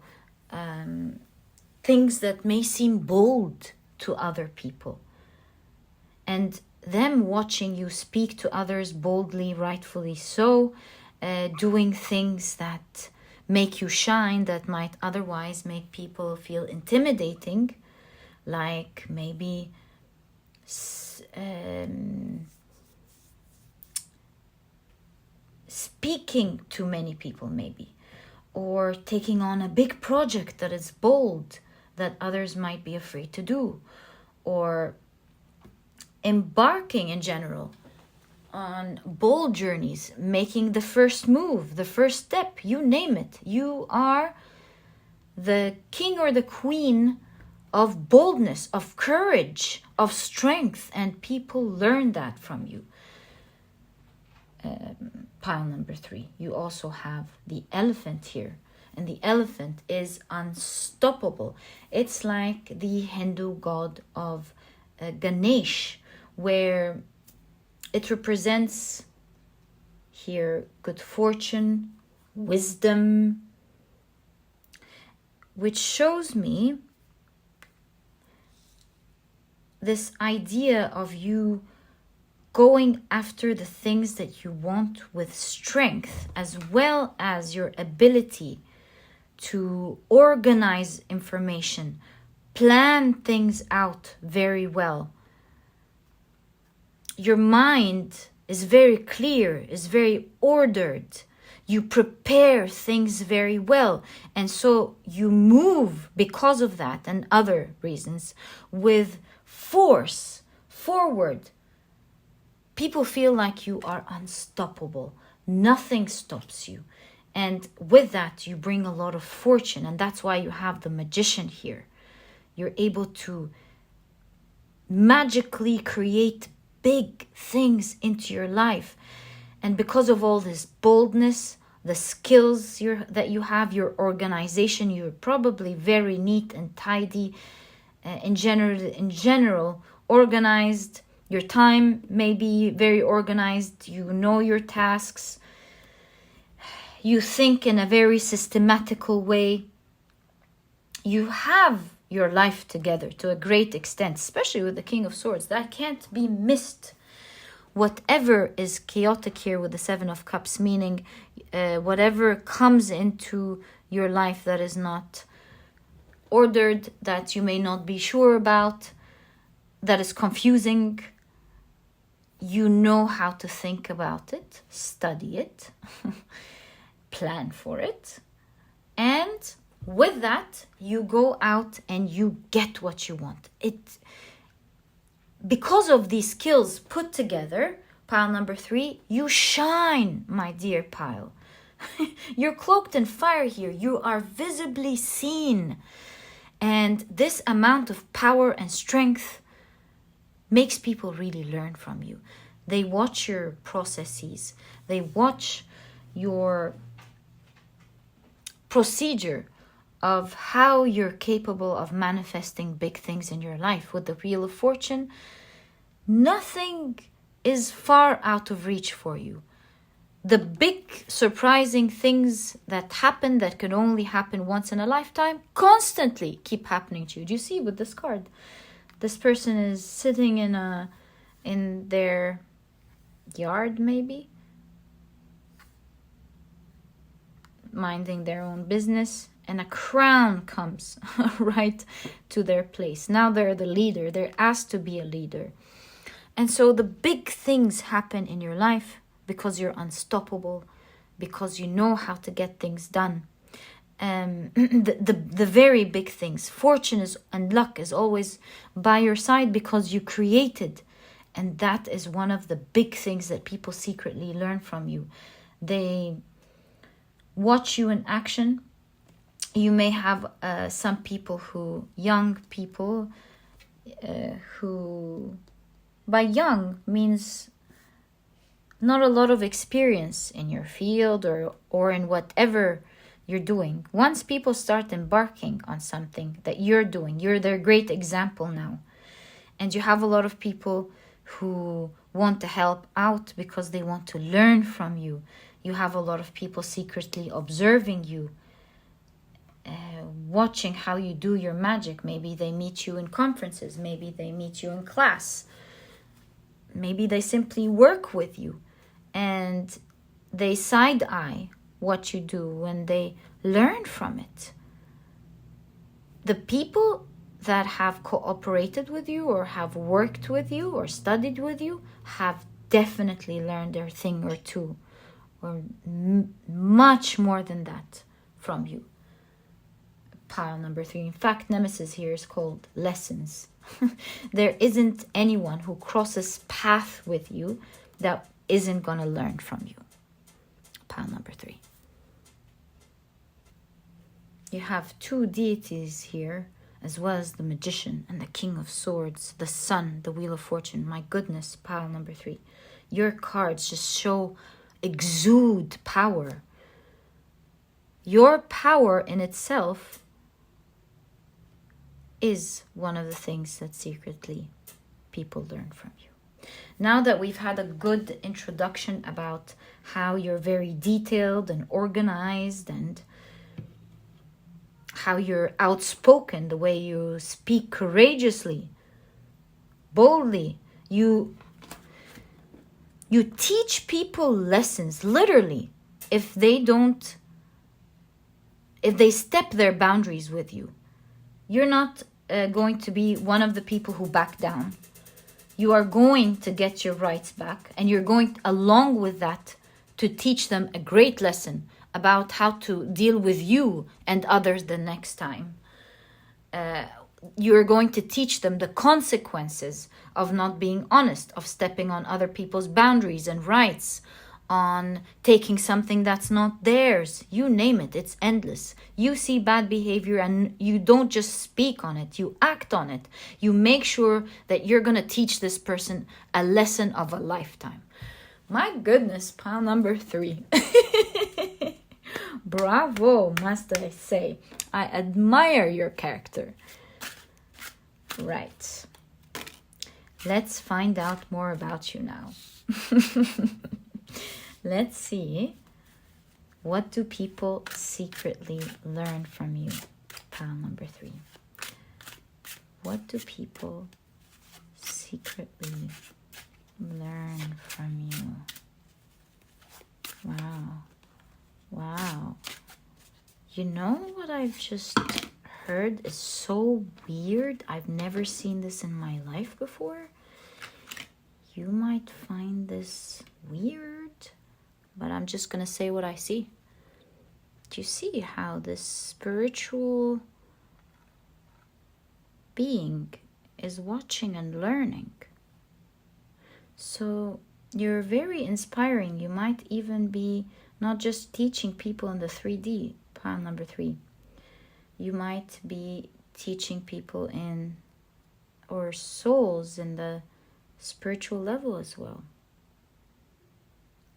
things that may seem bold to other people. And them watching you speak to others boldly, rightfully so, doing things that make you shine, that might otherwise make people feel intimidating, like maybe speaking to many people maybe, or taking on a big project that is bold that others might be afraid to do, or embarking in general on bold journeys, making the first move, the first step, you name it. You are the king or the queen of boldness, of courage, of strength, and people learn that from you. Pile number 3. You also have the elephant here, and the elephant is unstoppable. It's like the Hindu god of Ganesh, where it represents here good fortune, wisdom, which shows me this idea of you going after the things that you want with strength, as well as your ability to organize information, plan things out very well. Your mind is very clear, is very ordered. You prepare things very well. And so you move because of that and other reasons with force forward. People feel like you are unstoppable. Nothing stops you. And with that, you bring a lot of fortune. And that's why you have the magician here. You're able to magically create big things into your life. And because of all this boldness, the skills that you have, your organization, you're probably very neat and tidy. In general, organized. Your time may be very organized. You know your tasks. You think in a very systematical way. You have your life together to a great extent, especially with the King of Swords. That can't be missed. Whatever is chaotic here with the Seven of Cups, meaning whatever comes into your life that is not ordered, that you may not be sure about, that is confusing, you know how to think about it, study it, plan for it, and with that you go out and you get what you want. Because of these skills put together, pile number 3, you shine, my dear pile. You're cloaked in fire here. You are visibly seen. And this amount of power and strength makes people really learn from you. They watch your processes. They watch your procedure of how you're capable of manifesting big things in your life. With the Wheel of Fortune, nothing is far out of reach for you. The big surprising things that happen, that can only happen once in a lifetime, constantly keep happening to you. Do you see with this card? This person is sitting in their yard, maybe, minding their own business, and a crown comes right to their place. Now they're the leader. They're asked to be a leader. And so the big things happen in your life because you're unstoppable, because you know how to get things done. The very big things, fortune and luck is always by your side because you created. And that is one of the big things that people secretly learn from you. They watch you in action. You may have some people young people who, by young means not a lot of experience in your field or in whatever you're doing. Once people start embarking on something that you're doing, you're their great example now. And you have a lot of people who want to help out because they want to learn from you. You have a lot of people secretly observing you, watching how you do your magic. Maybe they meet you in conferences. Maybe they meet you in class. Maybe they simply work with you and they side-eye what you do and they learn from it. The people that have cooperated with you or have worked with you or studied with you have definitely learned their thing or two or much more than that from you. Pile number 3. In fact, Nemesis here is called lessons. There isn't anyone who crosses path with you that isn't going to learn from you. Pile number 3. You have 2 deities here, as well as the Magician and the King of Swords, the Sun, the Wheel of Fortune. My goodness, pile number 3. Your cards just exude power. Your power in itself is one of the things that secretly people learn from you. Now that we've had a good introduction about how you're very detailed and organized and how you're outspoken, the way you speak courageously, boldly, you teach people lessons, literally, if they step their boundaries with you. You're not going to be one of the people who back down. You are going to get your rights back, and you're going, along with that, to teach them a great lesson about how to deal with you and others the next time. You're going to teach them the consequences of not being honest, of stepping on other people's boundaries and rights, on taking something that's not theirs. You name it, it's endless. You see bad behavior and you don't just speak on it, you act on it. You make sure that you're going to teach this person a lesson of a lifetime. My goodness, pile number 3. Bravo, must I say. I admire your character. Right. Let's find out more about you now. Let's see. What do people secretly learn from you? Pile number 3. What do people secretly learn from you? Wow. Wow. You know what I've just heard is so weird? I've never seen this in my life before. You might find this weird, but I'm just going to say what I see. Do you see how this spiritual being is watching and learning? So you're very inspiring. You might even be not just teaching people in the 3D, pile number 3. You might be teaching people or souls in the spiritual level as well.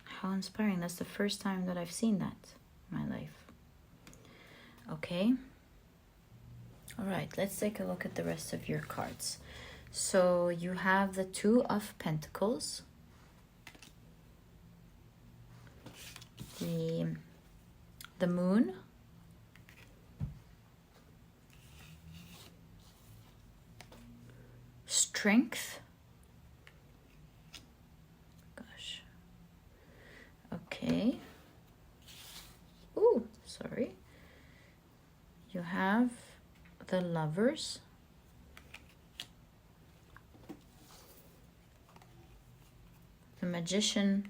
How inspiring. That's the first time that I've seen that in my life. Okay. All right, let's take a look at the rest of your cards. So you have the 2 of Pentacles, the Moon, Strength. Gosh. Okay. Ooh, sorry. You have the Lovers, the Magician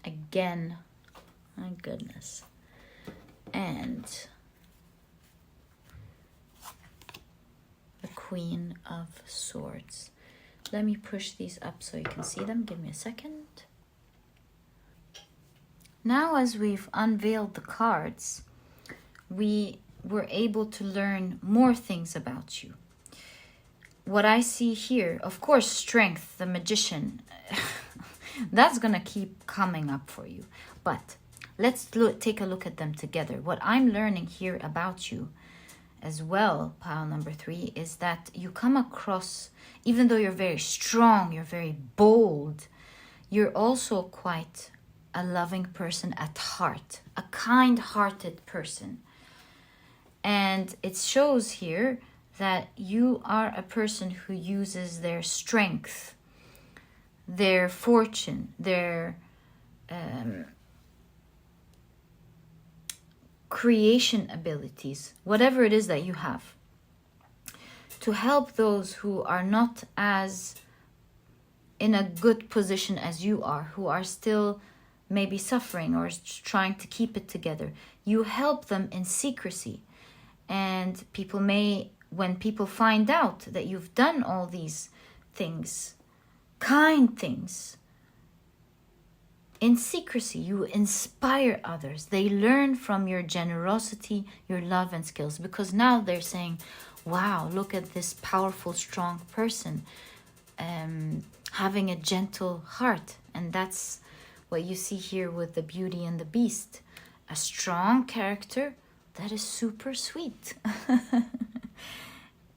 again. My goodness. And the Queen of Swords. Let me push these up so you can see them. Give me a second. Now, as we've unveiled the cards, we were able to learn more things about you. What I see here, of course, Strength, the Magician, that's going to keep coming up for you. But let's take a look at them together. What I'm learning here about you as well, pile number 3, is that you come across, even though you're very strong, you're very bold, you're also quite a loving person at heart, a kind-hearted person. And it shows here that you are a person who uses their strength, their fortune, their creation abilities, whatever it is that you have, to help those who are not as in a good position as you are, who are still may be suffering or is trying to keep it together. You help them in secrecy. And people may, when people find out that you've done all these things, kind things, in secrecy, you inspire others. They learn from your generosity, your love and skills, because now they're saying, wow, look at this powerful, strong person, having a gentle heart. And that's what you see here with the Beauty and the Beast. A strong character that is super sweet.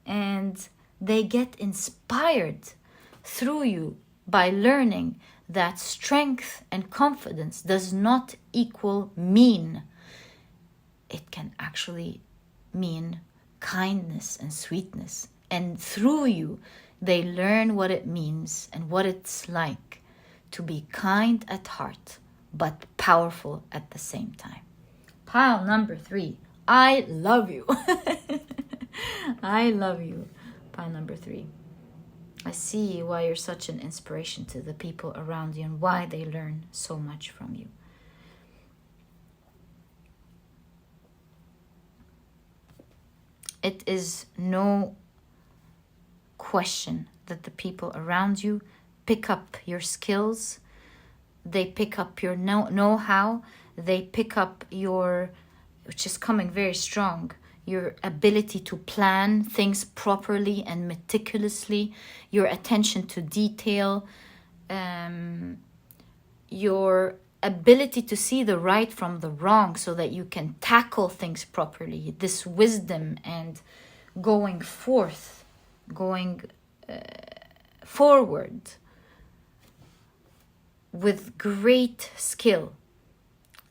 And they get inspired through you by learning that strength and confidence does not equal mean. It can actually mean kindness and sweetness. And through you, they learn what it means and what it's like to be kind at heart, but powerful at the same time. Pile number 3. I love you. I love you. Pile number 3. I see why you're such an inspiration to the people around you and why they learn so much from you. It is no question that the people around you pick up your skills. They pick up your know-how. They pick up your, which is coming very strong, your ability to plan things properly and meticulously, your attention to detail, your ability to see the right from the wrong so that you can tackle things properly, this wisdom and going forth, going forward with great skill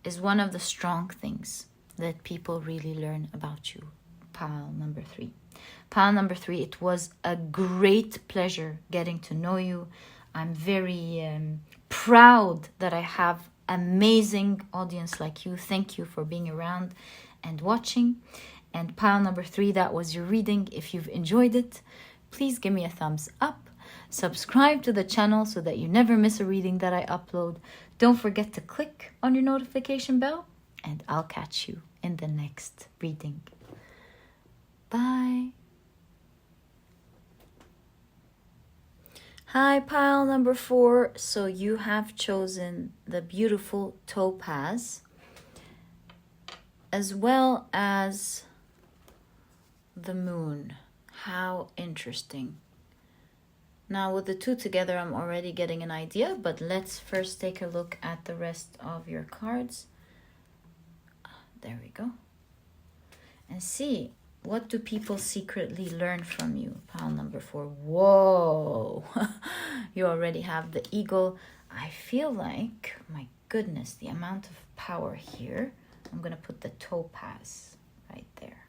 is one of the strong things that people really learn about you. Pile number 3. Pile number 3, it was a great pleasure getting to know you. I'm very proud that I have amazing audience like you. Thank you for being around and watching. And pile number 3, that was your reading. If you've enjoyed it, please give me a thumbs up. Subscribe to the channel so that you never miss a reading that I upload. Don't forget to click on your notification bell, and I'll catch you in the next reading. Bye. Hi, pile number 4. So you have chosen the beautiful Topaz, as well as the moon. How interesting. Now with the two together, I'm already getting an idea, but let's first take a look at the rest of your cards. There we go. And see, what do people secretly learn from you? Pile number 4. Whoa. You already have the eagle. I feel like, my goodness, the amount of power here. I'm going to put the Topaz right there.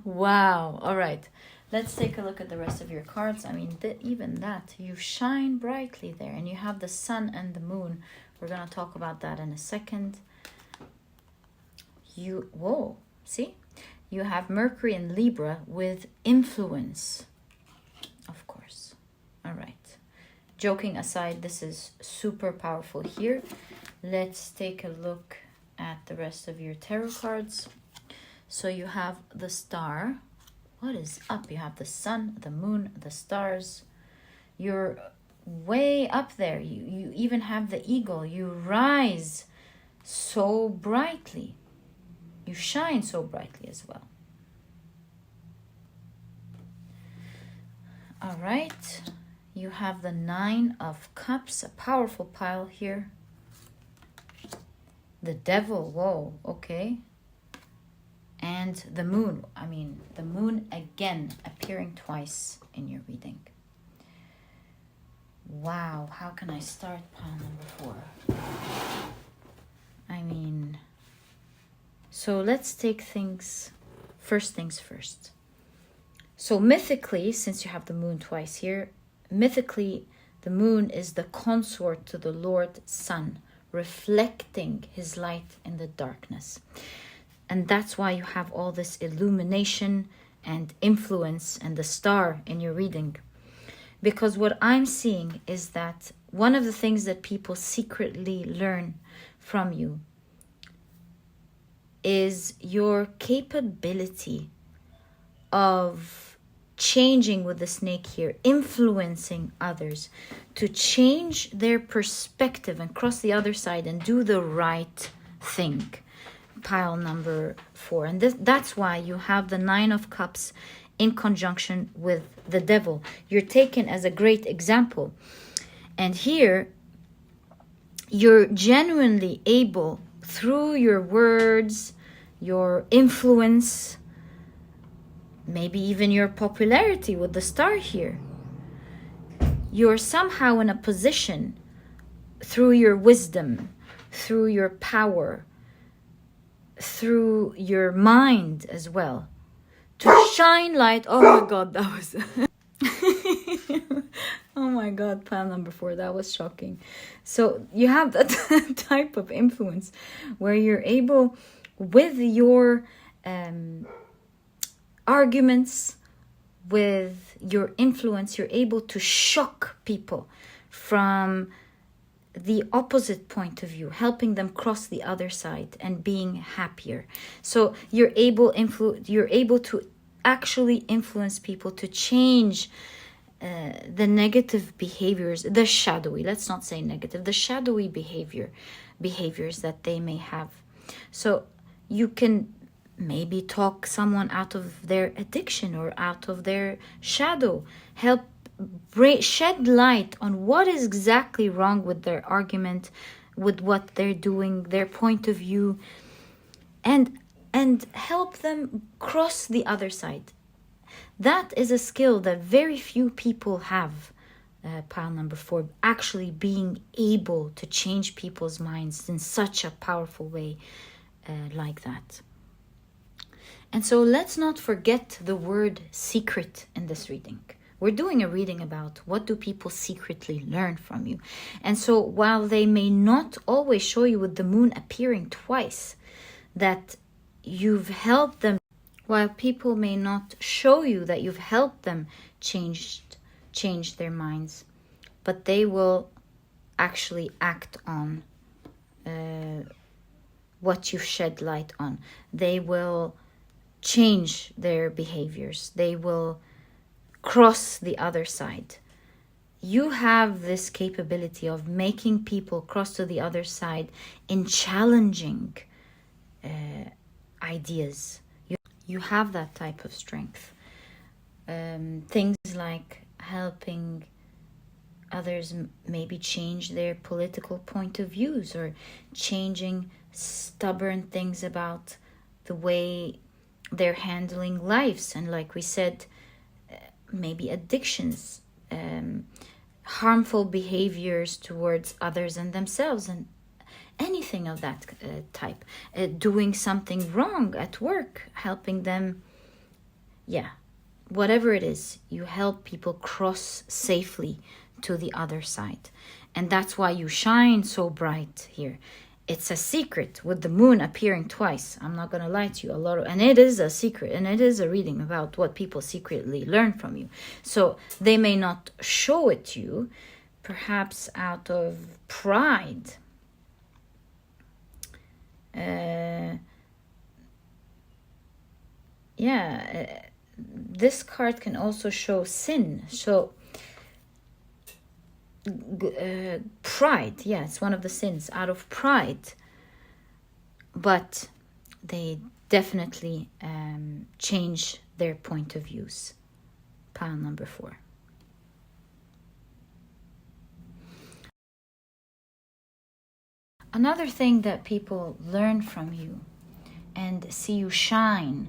Wow. All right. Let's take a look at the rest of your cards. I mean, even that, you shine brightly there. And you have the sun and the moon. We're going to talk about that in a second. Whoa, see? You have Mercury and Libra with influence. Of course. All right. Joking aside, this is super powerful here. Let's take a look at the rest of your tarot cards. So you have the star. What is up? You have the sun, the moon, the stars. You're way up there. You even have the eagle. You rise so brightly. You shine so brightly as well. All right. You have the 9 of Cups, a powerful pile here. The devil, whoa, okay. And the moon, I mean, the moon again appearing twice in your reading. Wow, how can I start pile number 4? I mean, so let's take things first. So mythically, since you have the moon twice here, mythically, the moon is the consort to the Lord Sun, reflecting his light in the darkness. And that's why you have all this illumination and influence and the star in your reading. Because what I'm seeing is that one of the things that people secretly learn from you is your capability of changing, with the snake here, influencing others to change their perspective and cross the other side and do the right thing. Pile number 4. And that's why you have the 9 of Cups in conjunction with the Devil. You're taken as a great example. And here, you're genuinely able, through your words, your influence, maybe even your popularity with the star here, you're somehow in a position, through your wisdom, through your power, through your mind as well, to shine light. Oh my God, that was... Oh my God, pile number 4, that was shocking. So you have that type of influence where you're able, with your arguments, with your influence, you're able to shock people from the opposite point of view, helping them cross the other side and being happier. So you're able to actually influence people to change the negative behaviors, the shadowy, let's not say negative, the shadowy behaviors that they may have. So you can maybe talk someone out of their addiction or out of their shadow, help shed light on what is exactly wrong with their argument, with what they're doing, their point of view, and help them cross the other side. That is a skill that very few people have, pile number 4, actually being able to change people's minds in such a powerful way like that. And so let's not forget the word secret in this reading. We're doing a reading about what do people secretly learn from you. And so while they may not always show you with the moon appearing twice that you've helped them, while people may not show you that you've helped them change their minds, but they will actually act on what you've shed light on. They will change their behaviors. They will cross the other side. You have this capability of making people cross to the other side in challenging ideas. You have that type of strength. Things like helping others maybe change their political point of views, or changing stubborn things about the way they're handling lives. And like we said, maybe addictions, harmful behaviors towards others and themselves, and anything of that type. Doing something wrong at work, helping them, whatever it is, you help people cross safely to the other side. And that's why you shine so bright here. It's a secret with the moon appearing twice. I'm not going to lie to you, and it is a secret, and it is a reading about what people secretly learn from you. So they may not show it to you, perhaps out of pride. This card can also show sin. So pride, it's one of the sins, out of pride. But they definitely change their point of views. Pile number 4. Another thing that people learn from you and see you shine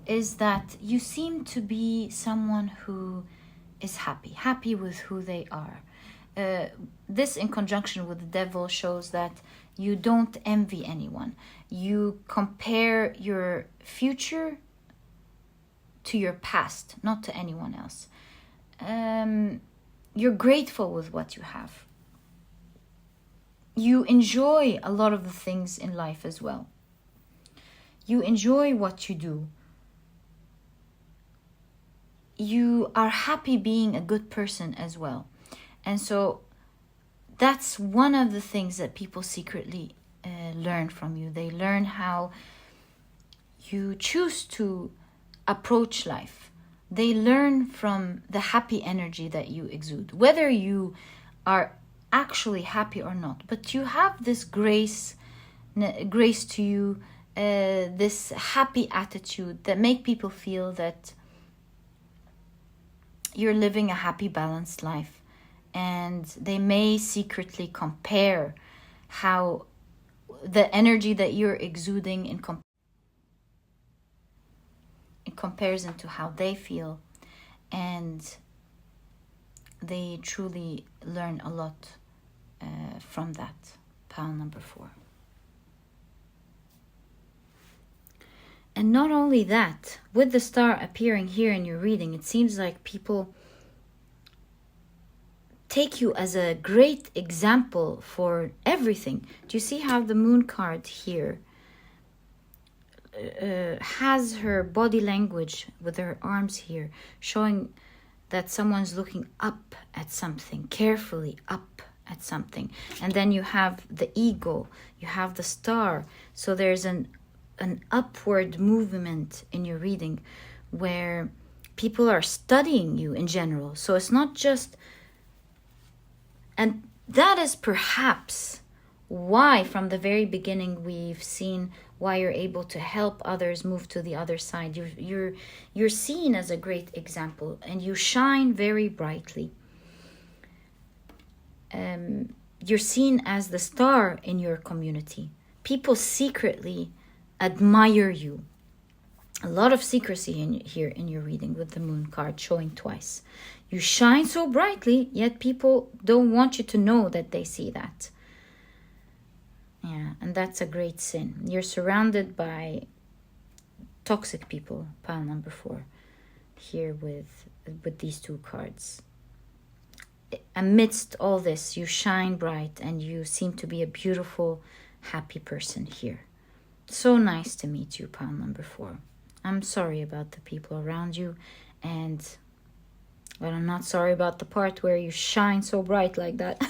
is that you seem to be someone who is happy with who they are. This in conjunction with the devil shows that you don't envy anyone. You compare your future to your past, not to anyone else. You're grateful with what you have. You enjoy a lot of the things in life as well. You enjoy what you do. You are happy being a good person as well. And so that's one of the things that people secretly learn from you. They learn how you choose to approach life. They learn from the happy energy that you exude, whether you are actually happy or not. But you have this grace to you, this happy attitude that make people feel that you're living a happy, balanced life. And they may secretly compare how the energy that you're exuding in comparison to how they feel. And they truly learn a lot from that. Pile number 4. And not only that, with the star appearing here in your reading, it seems like people take you as a great example for everything. Do you see how the moon card here has her body language with her arms here, showing that someone's looking up at something, carefully up at something. And then you have the eagle, you have the star. So there's an upward movement in your reading where people are studying you in general. So it's not just... And that is perhaps why from the very beginning we've seen why you're able to help others move to the other side. You're seen as a great example, and you shine very brightly. You're seen as the star in your community. People secretly admire you. A lot of secrecy here in your reading with the moon card showing twice. You shine so brightly, yet people don't want you to know that they see that. Yeah, and that's a great sin. You're surrounded by toxic people, pile number 4, here with these 2 cards. Amidst all this, you shine bright and you seem to be a beautiful, happy person here. So nice to meet you, pile number 4. I'm sorry about the people around you, but I'm not sorry about the part where you shine so bright like that.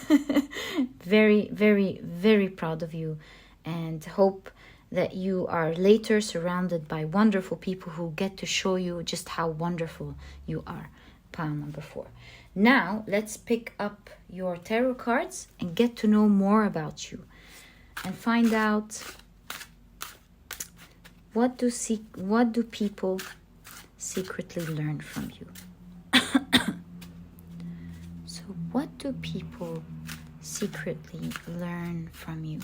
Very, very, very proud of you, and hope that you are later surrounded by wonderful people who get to show you just how wonderful you are. Pile number 4. Now, let's pick up your tarot cards and get to know more about you and find out what do people secretly learn from you. So what do people secretly learn from you?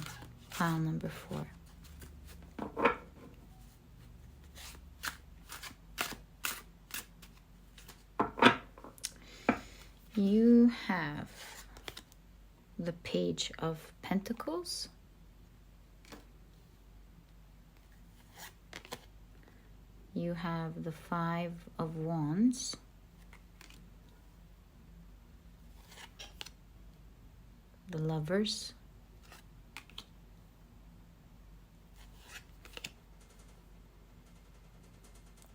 Pile number 4. You have the Page of Pentacles. You have the 5 of Wands. The Lovers.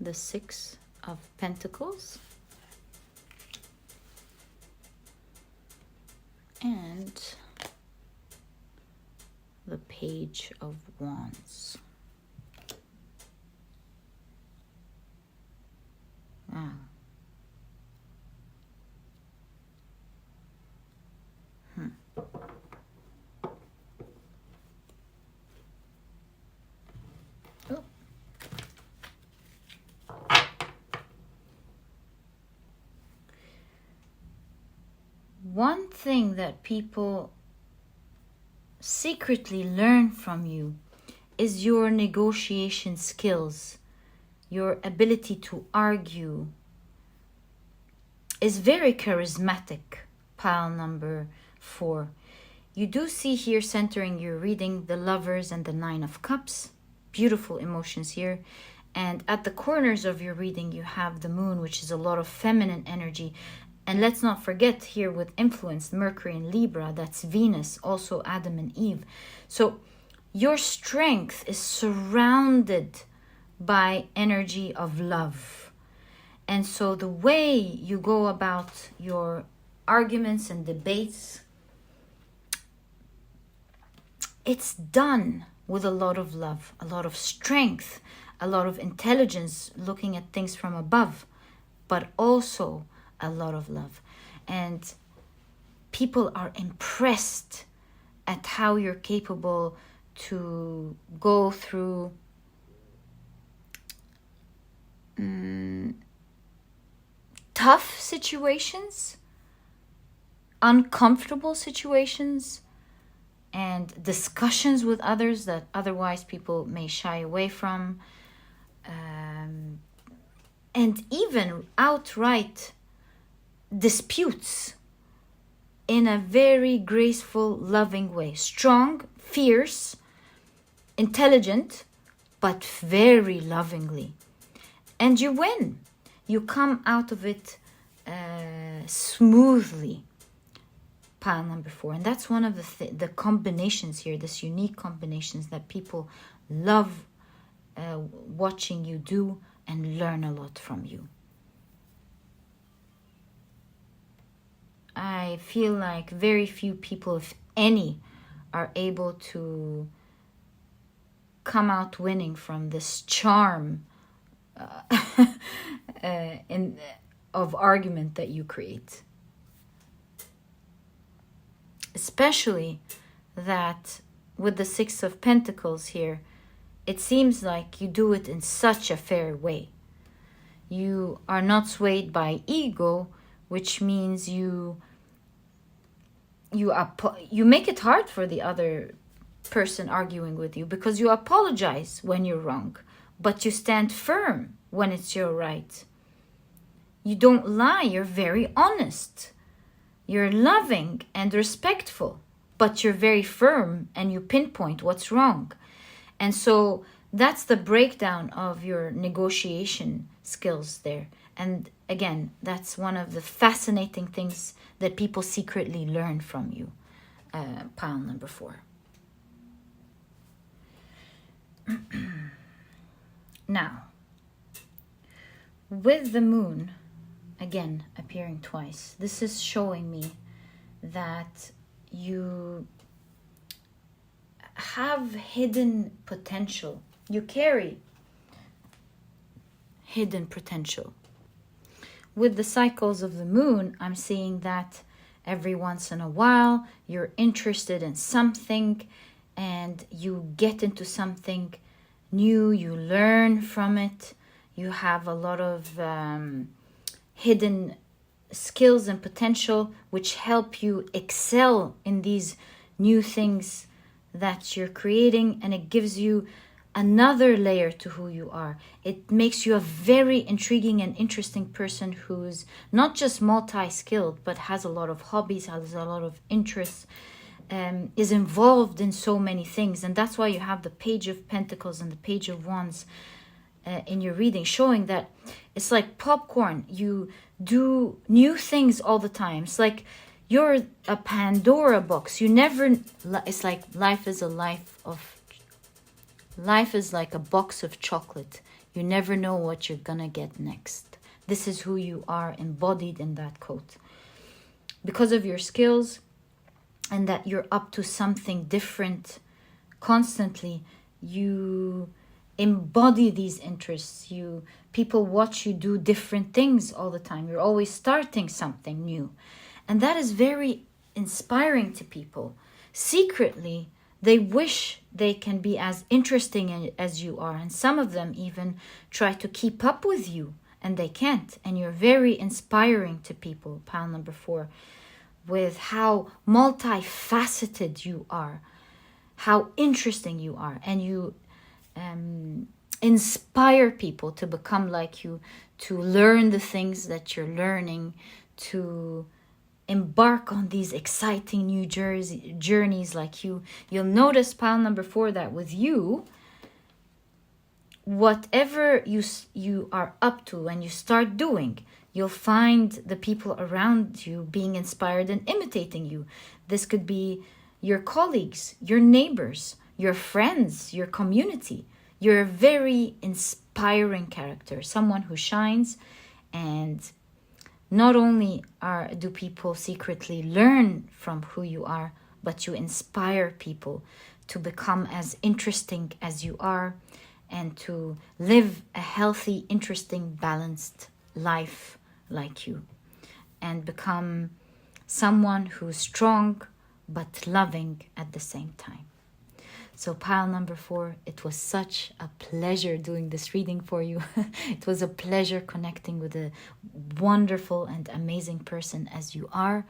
The 6 of Pentacles. And the Page of Wands. Wow. Oh. One thing that people secretly learn from you is your negotiation skills. Your ability to argue is very charismatic, pile number 4. You do see here, centering your reading, the Lovers and the 9 of Cups. Beautiful emotions here. And at the corners of your reading, you have the Moon, which is a lot of feminine energy. And let's not forget here with influence, Mercury and Libra, that's Venus, also Adam and Eve. So your strength is surrounded by energy of love. And so the way you go about your arguments and debates, it's done with a lot of love, a lot of strength, a lot of intelligence, looking at things from above, but also a lot of love. And people are impressed at how you're capable to go through tough situations, uncomfortable situations, and discussions with others that otherwise people may shy away from, and even outright disputes in a very graceful, loving way. Strong, fierce, intelligent, but very lovingly. And you win. You come out of it smoothly. Pile number 4. And that's one of the combinations here, this unique combinations that people love watching you do and learn a lot from you. I feel like very few people, if any, are able to come out winning from this charm of argument that you create. Especially that with the 6 of Pentacles here, it seems like you do it in such a fair way. You are not swayed by ego, which means you make it hard for the other person arguing with you, because you apologize when you're wrong, but you stand firm when it's your right. You don't lie, you're very honest. You're loving and respectful, but you're very firm and you pinpoint what's wrong. And so that's the breakdown of your negotiation skills there. And again, that's one of the fascinating things that people secretly learn from you. Pile number 4. Now, with the moon, again, appearing twice, this is showing me that you have hidden potential. You carry hidden potential. With the cycles of the moon, I'm seeing that every once in a while you're interested in something and you get into something new, you learn from it, you have a lot of hidden skills and potential which help you excel in these new things that you're creating, and it gives you another layer to who you are. It makes you a very intriguing and interesting person who's not just multi-skilled, but has a lot of hobbies, has a lot of interests, is involved in so many things. And that's why you have the Page of Pentacles and the Page of Wands in your reading, showing that it's like popcorn. You do new things all the time. It's like you're a Pandora box. You never, it's like life is like a box of chocolate. You never know what you're gonna get next. This is who you are embodied in that coat. Because of your skills and that you're up to something different constantly, you embody these interests. People watch you do different things all the time. You're always starting something new. And that is very inspiring to people. Secretly, they wish they can be as interesting as you are. And some of them even try to keep up with you, and they can't. And you're very inspiring to people, pile number 4, with how multifaceted you are, how interesting you are. And you inspire people to become like you, to learn the things that you're learning, to embark on these exciting new journeys like you. You'll notice, pile number 4, that with you, whatever you are up to and you start doing, you'll find the people around you being inspired and imitating you. This could be your colleagues, your neighbors, your friends, your community. You're a very inspiring character, someone who shines and not only do people secretly learn from who you are, but you inspire people to become as interesting as you are and to live a healthy, interesting, balanced life like you, and become someone who's strong but loving at the same time. So pile number 4, it was such a pleasure doing this reading for you. It was a pleasure connecting with a wonderful and amazing person as you are.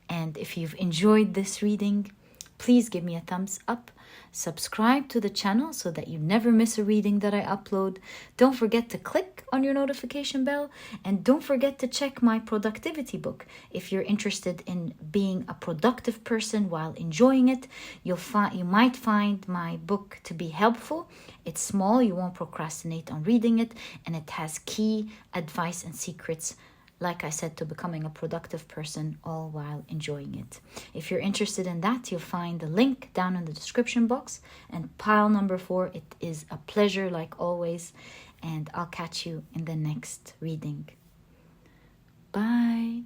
And if you've enjoyed this reading, please give me a thumbs up. Subscribe to the channel so that you never miss a reading that I upload. Don't forget to click on your notification bell, and don't forget to check my productivity book. If you're interested in being a productive person while enjoying it, you might find my book to be helpful. It's small, you won't procrastinate on reading it, and it has key advice and secrets, like I said, to becoming a productive person all while enjoying it. If you're interested in that, you'll find the link down in the description box. And pile number 4, it is a pleasure like always. And I'll catch you in the next reading. Bye.